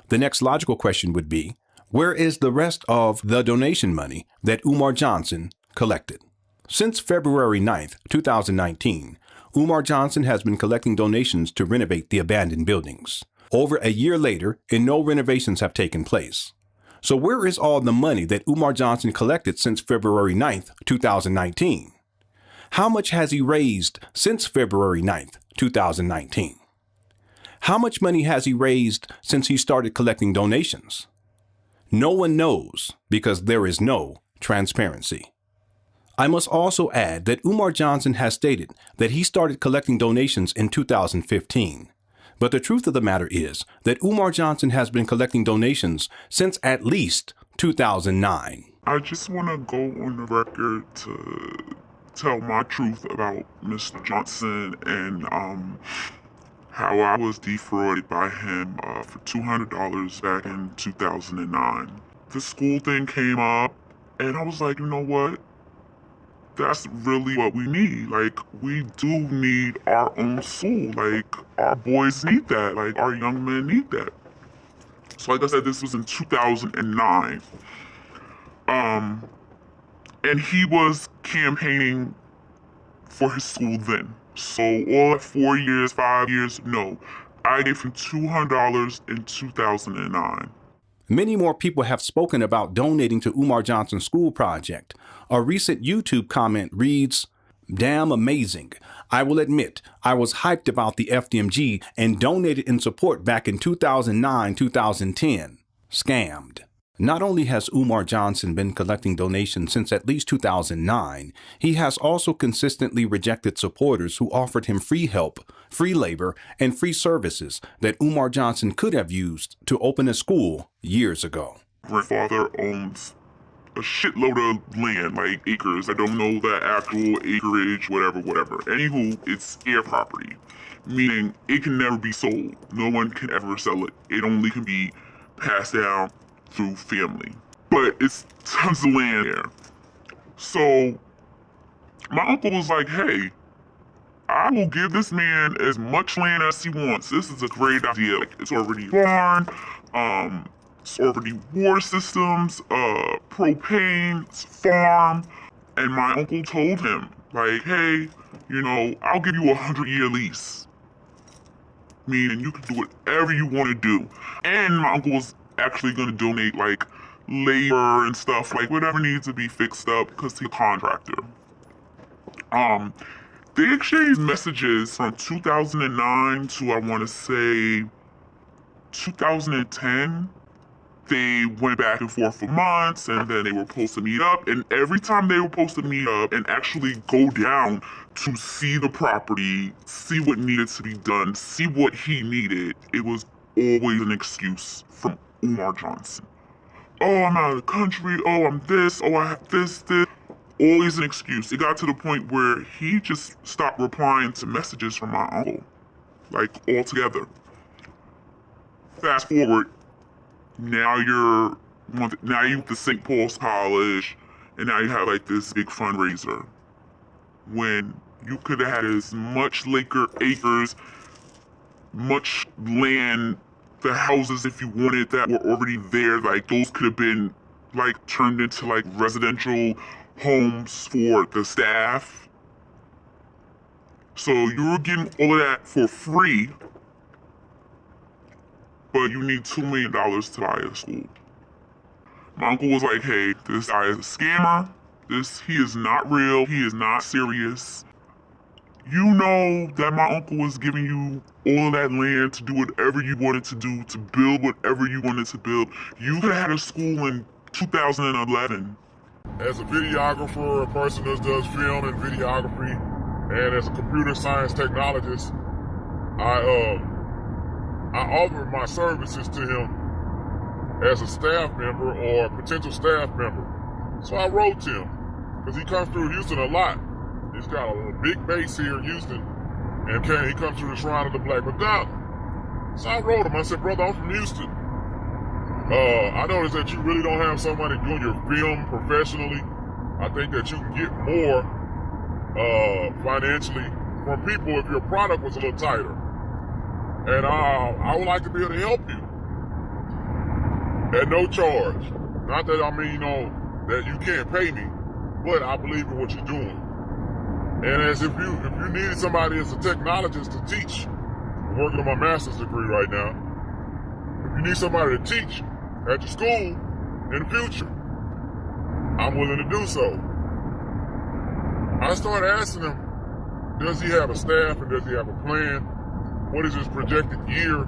S2: The next logical question would be, where is the rest of the donation money that Umar Johnson collected? Since February 9th, 2019, Umar Johnson has been collecting donations to renovate the abandoned buildings. Over a year later, and no renovations have taken place. So where is all the money that Umar Johnson collected since February 9th, 2019? How much has he raised since February 9th, 2019? How much money has he raised since he started collecting donations? No one knows because there is no transparency. I must also add that Umar Johnson has stated that he started collecting donations in 2015. But the truth of the matter is that Umar Johnson has been collecting donations since at least 2009.
S13: I just want to go on the record to tell my truth about Mr. Johnson and how I was defrauded by him for $200 back in 2009. The school thing came up, and I was like, you know what? That's really what we need. Like, we do need our own school. Like, our boys need that. Like, our young men need that. So like I said, this was in 2009. And he was campaigning for his school then. So all 4 years, 5 years, no. I gave him $200 in 2009.
S2: Many more people have spoken about donating to Umar Johnson's school project. A recent YouTube comment reads, "Damn amazing. I will admit, I was hyped about the FDMG and donated in support back in 2009-2010. Scammed." Not only has Umar Johnson been collecting donations since at least 2009, he has also consistently rejected supporters who offered him free help, free labor, and free services that Umar Johnson could have used to open a school years ago.
S13: Grandfather owns a shitload of land, like acres. I don't know the actual acreage, whatever. Anywho, it's heir property, meaning it can never be sold. No one can ever sell it. It only can be passed down through family. But it's tons of land there. So my uncle was like, hey, I will give this man as much land as he wants. This is a great idea. Like, it's already barn, it's already water systems, propane, farm. And my uncle told him, like, hey, I'll give you a 100-year lease. Meaning you can do whatever you want to do. And my uncle was actually going to donate like labor and stuff, like whatever needs to be fixed up because he's a contractor. They exchanged messages from 2009 to I want to say 2010. They went back and forth for months, and then they were supposed to meet up. And every time they were supposed to meet up and actually go down to see the property, see what needed to be done, see what he needed, it was always an excuse from Umar Johnson. Oh, I'm out of the country. Oh, I'm this. Oh, I have this. Always an excuse. It got to the point where he just stopped replying to messages from my uncle, like altogether. Fast forward. Now you're at the St. Paul's College, and now you have like this big fundraiser. When you could have had as much acres, much land, the houses if you wanted that were already there, like those could have been like turned into like residential homes for the staff. So you were getting all of that for free. But you need $2 million to buy a school. My uncle was like, hey, this guy is a scammer. He is not real. He is not serious. You know that my uncle was giving you all of that land to do whatever you wanted to do, to build whatever you wanted to build. You could have had a school in 2011.
S14: As a videographer, a person that does film and videography, and as a computer science technologist, I offered my services to him as a staff member or a potential staff member. So I wrote to him, because he comes through Houston a lot. He's got a big base here in Houston, and he comes through the Shrine of the Black Madonna. So I wrote him, I said, brother, I'm from Houston. I noticed that you really don't have somebody doing your film professionally. I think that you can get more financially from people if your product was a little tighter. And I would like to be able to help you at no charge. Not that I mean, that you can't pay me, but I believe in what you're doing. And as if you needed somebody as a technologist to teach, I'm working on my master's degree right now. If you need somebody to teach at your school in the future, I'm willing to do so. I started asking him, does he have a staff and does he have a plan? What is his projected year?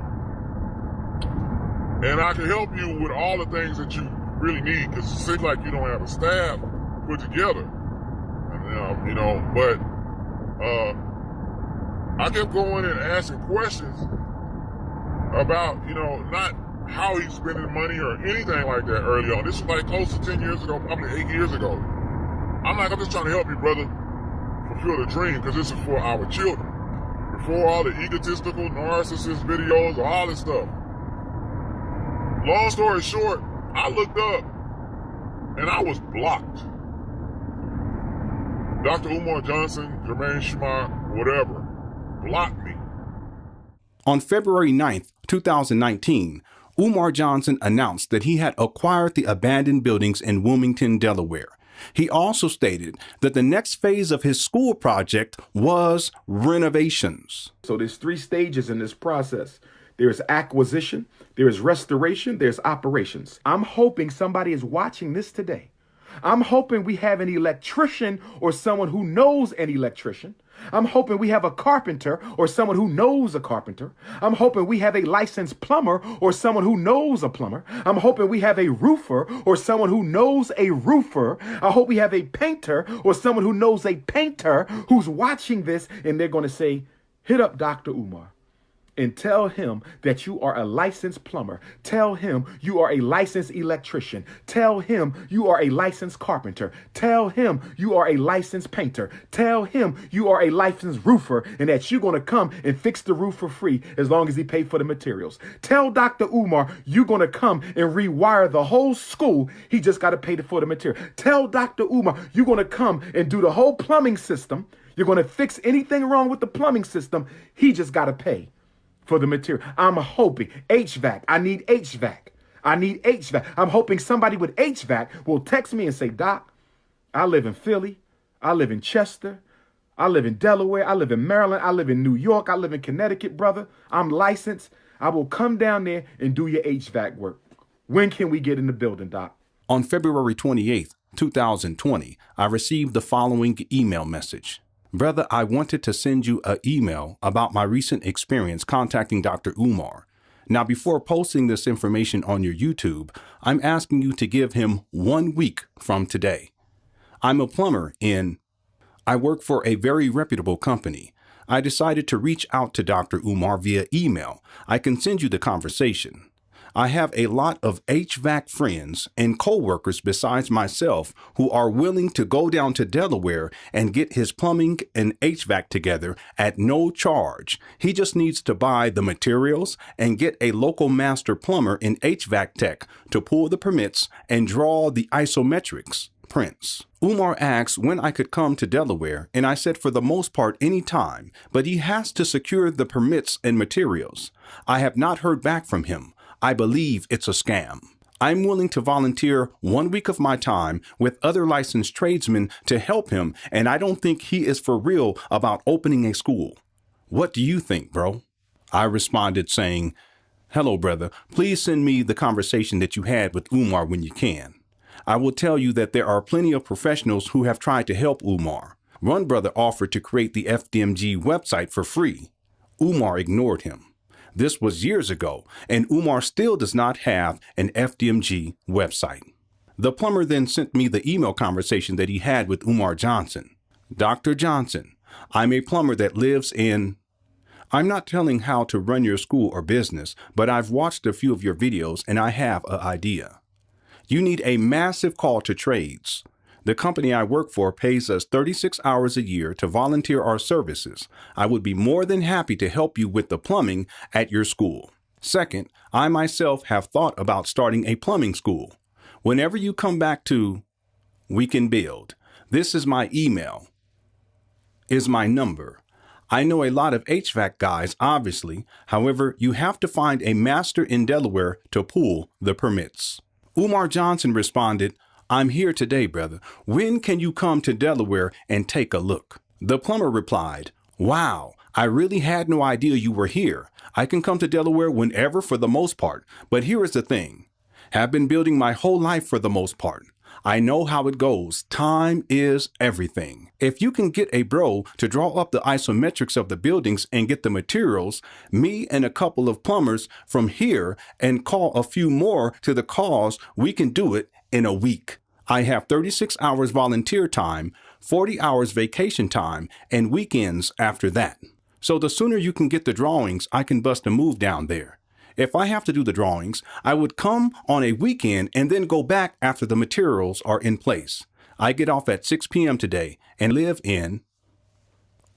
S14: And I can help you with all the things that you really need, because it seems like you don't have a staff put together. But I kept going and asking questions about, not how he's spending money or anything like that early on. This was like close to 10 years ago, probably 8 years ago. I'm just trying to help you, brother, fulfill the dream, because this is for our children. Before all the egotistical, narcissist videos, all this stuff. Long story short, I looked up and I was blocked. Dr. Umar Johnson, Jermaine Schmack, whatever, blocked me.
S2: On February 9th, 2019, Umar Johnson announced that he had acquired the abandoned buildings in Wilmington, Delaware. He also stated that the next phase of his school project was renovations.
S1: So there's 3 stages in this process. There's acquisition, there's restoration, there's operations. I'm hoping somebody is watching this today. I'm hoping we have an electrician or someone who knows an electrician. I'm hoping we have a carpenter or someone who knows a carpenter. I'm hoping we have a licensed plumber or someone who knows a plumber. I'm hoping we have a roofer or someone who knows a roofer. I hope we have a painter or someone who knows a painter who's watching this, and they're going to say, hit up Dr. Umar and tell him that you are a licensed plumber. Tell him you are a licensed electrician. Tell him you are a licensed carpenter. Tell him you are a licensed painter. Tell him you are a licensed roofer and that you're going to come and fix the roof for free as long as he paid for the materials. Tell Dr. Umar you're going to come and rewire the whole school. He just got to pay for the material. Tell Dr. Umar you're going to come and do the whole plumbing system. You're going to fix anything wrong with the plumbing system. He just got to pay for the material. I'm hoping HVAC. I need HVAC. I need HVAC. I'm hoping somebody with HVAC will text me and say, Doc, I live in Philly. I live in Chester. I live in Delaware. I live in Maryland. I live in New York. I live in Connecticut, brother. I'm licensed. I will come down there and do your HVAC work. When can we get in the building, Doc?
S2: On February 28th, 2020, I received the following email message. Brother, I wanted to send you an email about my recent experience contacting Dr. Umar. Now, before posting this information on your YouTube, I'm asking you to give him 1 week from today. I'm a plumber I work for a very reputable company. I decided to reach out to Dr. Umar via email. I can send you the conversation. I have a lot of HVAC friends and co-workers besides myself who are willing to go down to Delaware and get his plumbing and HVAC together at no charge. He just needs to buy the materials and get a local master plumber and HVAC tech to pull the permits and draw the isometrics prints. Umar asked when I could come to Delaware, and I said for the most part any time, but he has to secure the permits and materials. I have not heard back from him. I believe it's a scam. I'm willing to volunteer 1 week of my time with other licensed tradesmen to help him, and I don't think he is for real about opening a school. What do you think, bro? I responded saying, hello, brother. Please send me the conversation that you had with Umar when you can. I will tell you that there are plenty of professionals who have tried to help Umar. One brother offered to create the FDMG website for free. Umar ignored him. This was years ago, and Umar still does not have an FDMG website. The plumber then sent me the email conversation that he had with Umar Johnson. Dr. Johnson, I'm a plumber that lives in... I'm not telling how to run your school or business, but I've watched a few of your videos and I have an idea. You need a massive call to trades. The company I work for pays us 36 hours a year to volunteer our services. I would be more than happy to help you with the plumbing at your school. Second, I myself have thought about starting a plumbing school. Whenever you come back to, we can build. This is my email, is my number. I know a lot of HVAC guys, obviously. However, you have to find a master in Delaware to pull the permits. Umar Johnson responded, I'm here today, brother. When can you come to Delaware and take a look? The plumber replied, wow, I really had no idea you were here. I can come to Delaware whenever for the most part. But here is the thing. Have been building my whole life for the most part. I know how it goes. Time is everything. If you can get a bro to draw up the isometrics of the buildings and get the materials, me and a couple of plumbers from here and call a few more to the cause, we can do it in a week. I have 36 hours volunteer time, 40 hours vacation time, and weekends after that. So the sooner you can get the drawings, I can bust a move down there. If I have to do the drawings, I would come on a weekend and then go back after the materials are in place. I get off at 6 p.m. today and live in...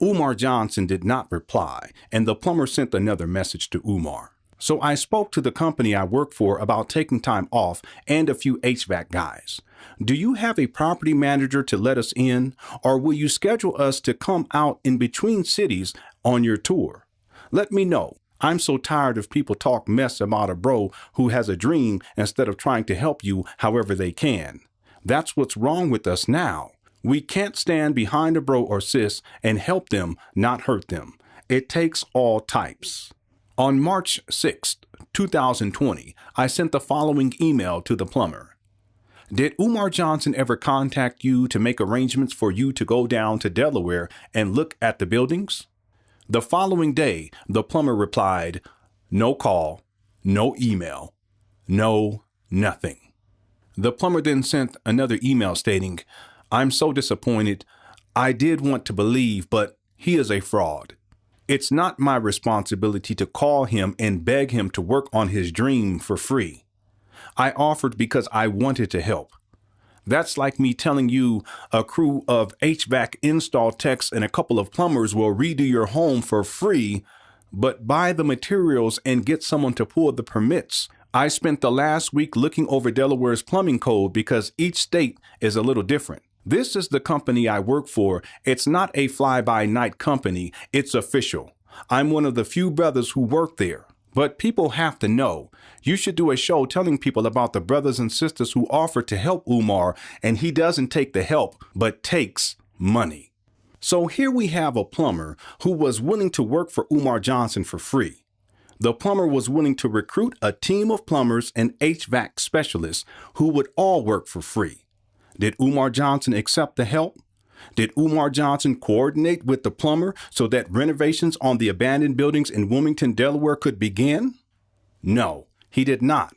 S2: Umar Johnson did not reply, and the plumber sent another message to Umar. So I spoke to the company I work for about taking time off and a few HVAC guys. Do you have a property manager to let us in, or will you schedule us to come out in between cities on your tour? Let me know. I'm so tired of people talk mess about a bro who has a dream instead of trying to help you however they can. That's what's wrong with us now. We can't stand behind a bro or sis and help them, not hurt them. It takes all types. On March 6th, 2020, I sent the following email to the plumber. Did Umar Johnson ever contact you to make arrangements for you to go down to Delaware and look at the buildings? The following day, the plumber replied, no call, no email, no nothing. The plumber then sent another email stating, I'm so disappointed. I did want to believe, but he is a fraud. It's not my responsibility to call him and beg him to work on his dream for free. I offered because I wanted to help. That's like me telling you a crew of HVAC install techs and a couple of plumbers will redo your home for free, but buy the materials and get someone to pull the permits. I spent the last week looking over Delaware's plumbing code because each state is a little different. This is the company I work for. It's not a fly-by-night company. It's official. I'm one of the few brothers who work there. But people have to know. You should do a show telling people about the brothers and sisters who offer to help Umar, and he doesn't take the help, but takes money. So here we have a plumber who was willing to work for Umar Johnson for free. The plumber was willing to recruit a team of plumbers and HVAC specialists who would all work for free. Did Umar Johnson accept the help? Did Umar Johnson coordinate with the plumber so that renovations on the abandoned buildings in Wilmington, Delaware could begin? No, he did not.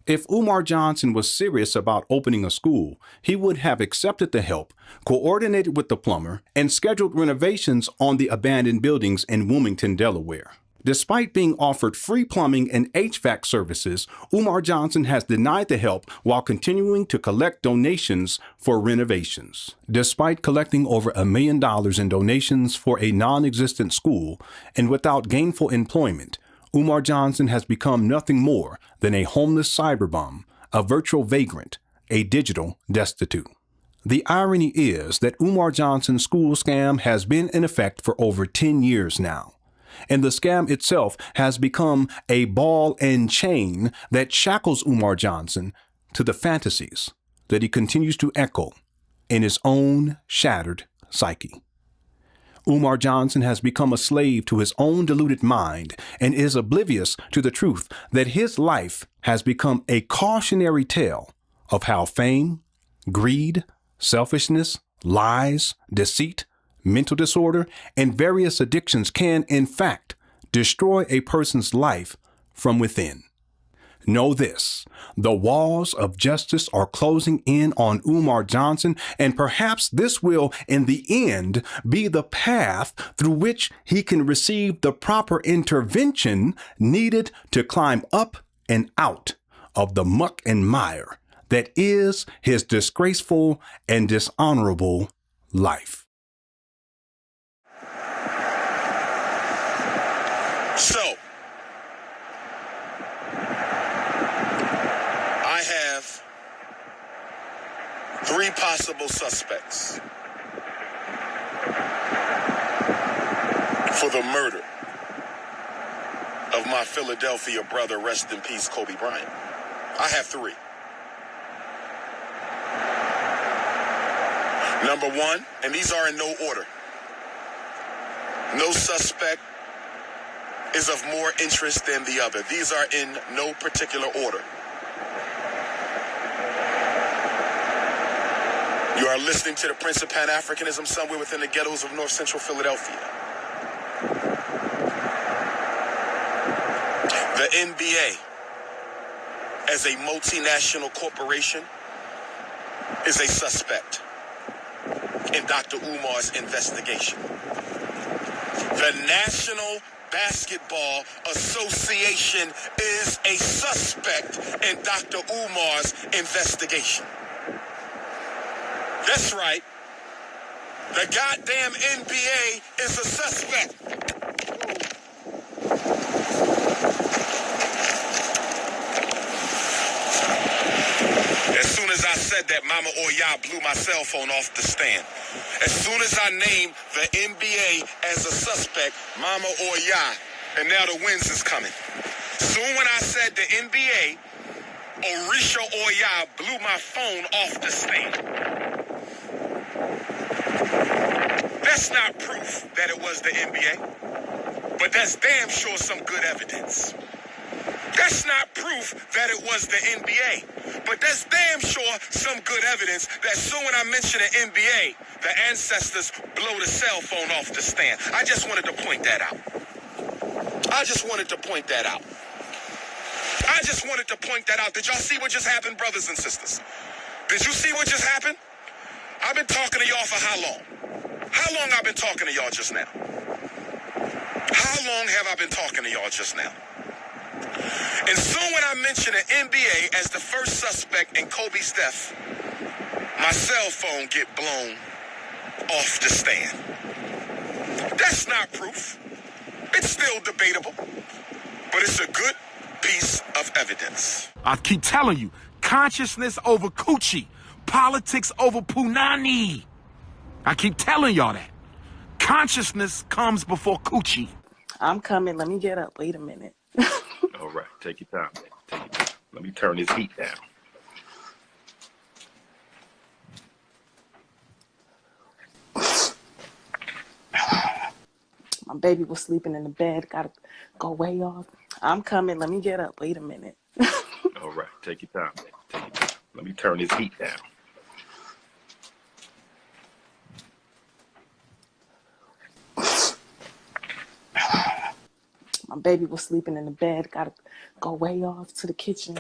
S2: If Umar Johnson was serious about opening a school, he would have accepted the help, coordinated with the plumber, and scheduled renovations on the abandoned buildings in Wilmington, Delaware. Despite being offered free plumbing and HVAC services, Umar Johnson has denied the help while continuing to collect donations for renovations. Despite collecting over $1 million in donations for a non-existent school and without gainful employment, Umar Johnson has become nothing more than a homeless cyberbum, a virtual vagrant, a digital destitute. The irony is that Umar Johnson's school scam has been in effect for over 10 years now. And the scam itself has become a ball and chain that shackles Umar Johnson to the fantasies that he continues to echo in his own shattered psyche. Umar Johnson has become a slave to his own deluded mind and is oblivious to the truth that his life has become a cautionary tale of how fame, greed, selfishness, lies, deceit, mental disorder, and various addictions can, in fact, destroy a person's life from within. Know this, the walls of justice are closing in on Umar Johnson, and perhaps this will, in the end, be the path through which he can receive the proper intervention needed to climb up and out of the muck and mire that is his disgraceful and dishonorable life.
S9: So, I have 3 possible suspects for the murder of my Philadelphia brother, rest in peace, Kobe Bryant. I have 3. Number 1, and these are in no order. No suspect is of more interest than the other. These are in no particular order. You are listening to the Prince of Pan-Africanism somewhere within the ghettos of North Central Philadelphia. The NBA, as a multinational corporation, is a suspect in Dr. Umar's investigation. The National Basketball Association is a suspect in Dr. Umar's investigation. That's right. The goddamn NBA is a suspect. As soon as I said that, Mama Oya blew my cell phone off the stand. As soon as I named the NBA as a suspect, Mama Oya, and now the winds is coming. Soon when I said the NBA, Orisha Oya blew my phone off the stand. That's not proof that it was the NBA, but that's damn sure some good evidence. That's not proof that it was the NBA, but that's damn sure some good evidence that soon when I mention the NBA, the ancestors blow the cell phone off the stand. I just wanted to point that out. Did y'all see what just happened, brothers and sisters? Did you see what just happened? I've been talking to y'all for how long? How long I've been talking to y'all just now? How long have I been talking to y'all just now? And soon when I mention the NBA as the first suspect in Kobe's death, my cell phone get blown off the stand. That's not proof. It's still debatable, but it's a good piece of evidence.
S7: I keep telling you, consciousness over coochie, politics over punani. I keep telling y'all that. Consciousness comes before coochie.
S15: I'm coming. Let me get up. Wait a minute.
S3: All right, take your time, man. Take your time. Let me turn this heat down.
S15: My baby was sleeping in the bed. Gotta go way off. I'm coming. Let me get up. Wait a minute.
S3: All right, take your time, man. Take your time. Let me turn this heat down.
S15: My baby was sleeping in the bed. Gotta go way off to the kitchen.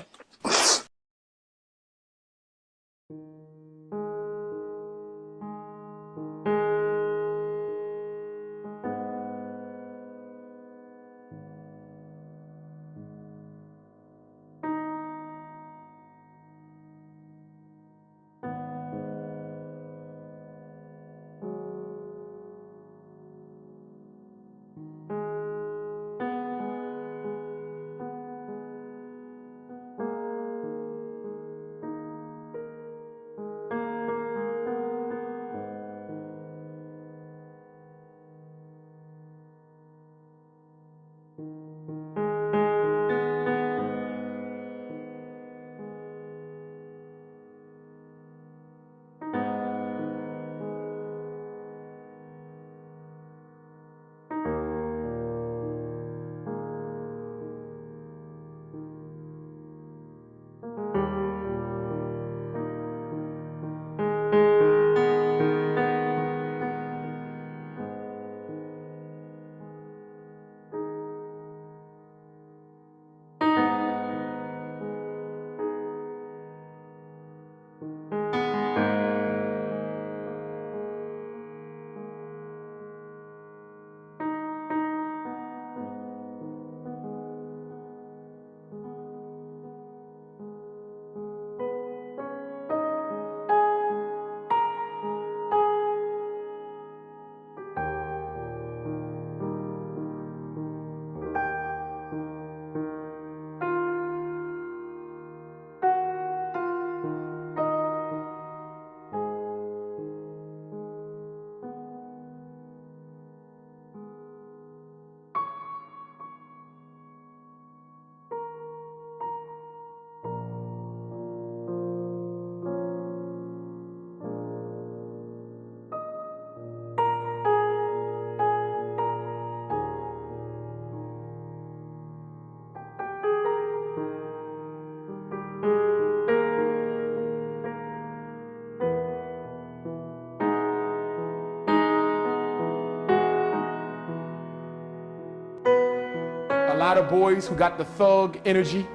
S7: A lot of boys who got the thug energy,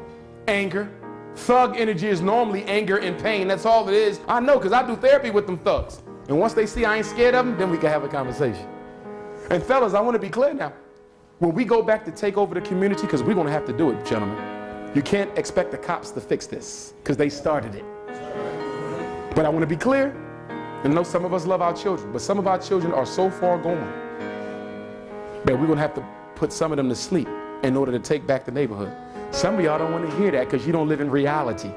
S7: anger. Thug energy is normally anger and pain. That's all it is. I know, because I do therapy with them thugs. And once they see I ain't scared of them, then we can have a conversation. And fellas, I want to be clear now. When we go back to take over the community, because we're going to have to do it, gentlemen, you can't expect the cops to fix this, because they started it. But I want to be clear, and I know some of us love our children, but some of our children are so far gone that we're going to have to put some of them to sleep in order to take back the neighborhood. Some of y'all don't want to hear that because you don't live in reality.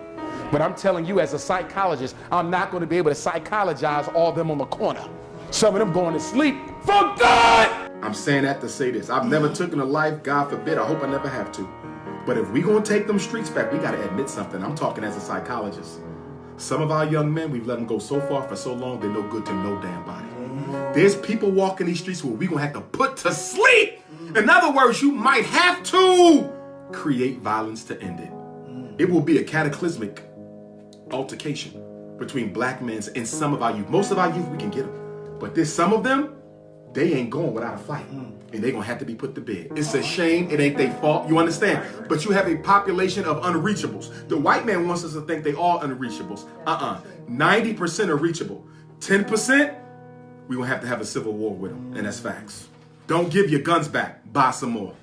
S7: But I'm telling you, as a psychologist, I'm not going to be able to psychologize all of them on the corner. Some of them going to sleep for good!
S4: I'm saying that to say this. I've never taken a life, God forbid. I hope I never have to. But if we're going to take them streets back, we got to admit something. I'm talking as a psychologist. Some of our young men, we've let them go so far for so long, they're no good to no damn body. There's people walking these streets who we're going to have to put to sleep. In other words, you might have to create violence to end it. It will be a cataclysmic altercation between black men and some of our youth. Most of our youth, we can get them. But there's some of them, they ain't going without a fight. And they're going to have to be put to bed. It's a shame. It ain't their fault. You understand? But you have a population of unreachables. The white man wants us to think they all unreachables. 90% are reachable. 10%, we're going to have a civil war with them. And that's facts. Don't give your guns back. Buy some more.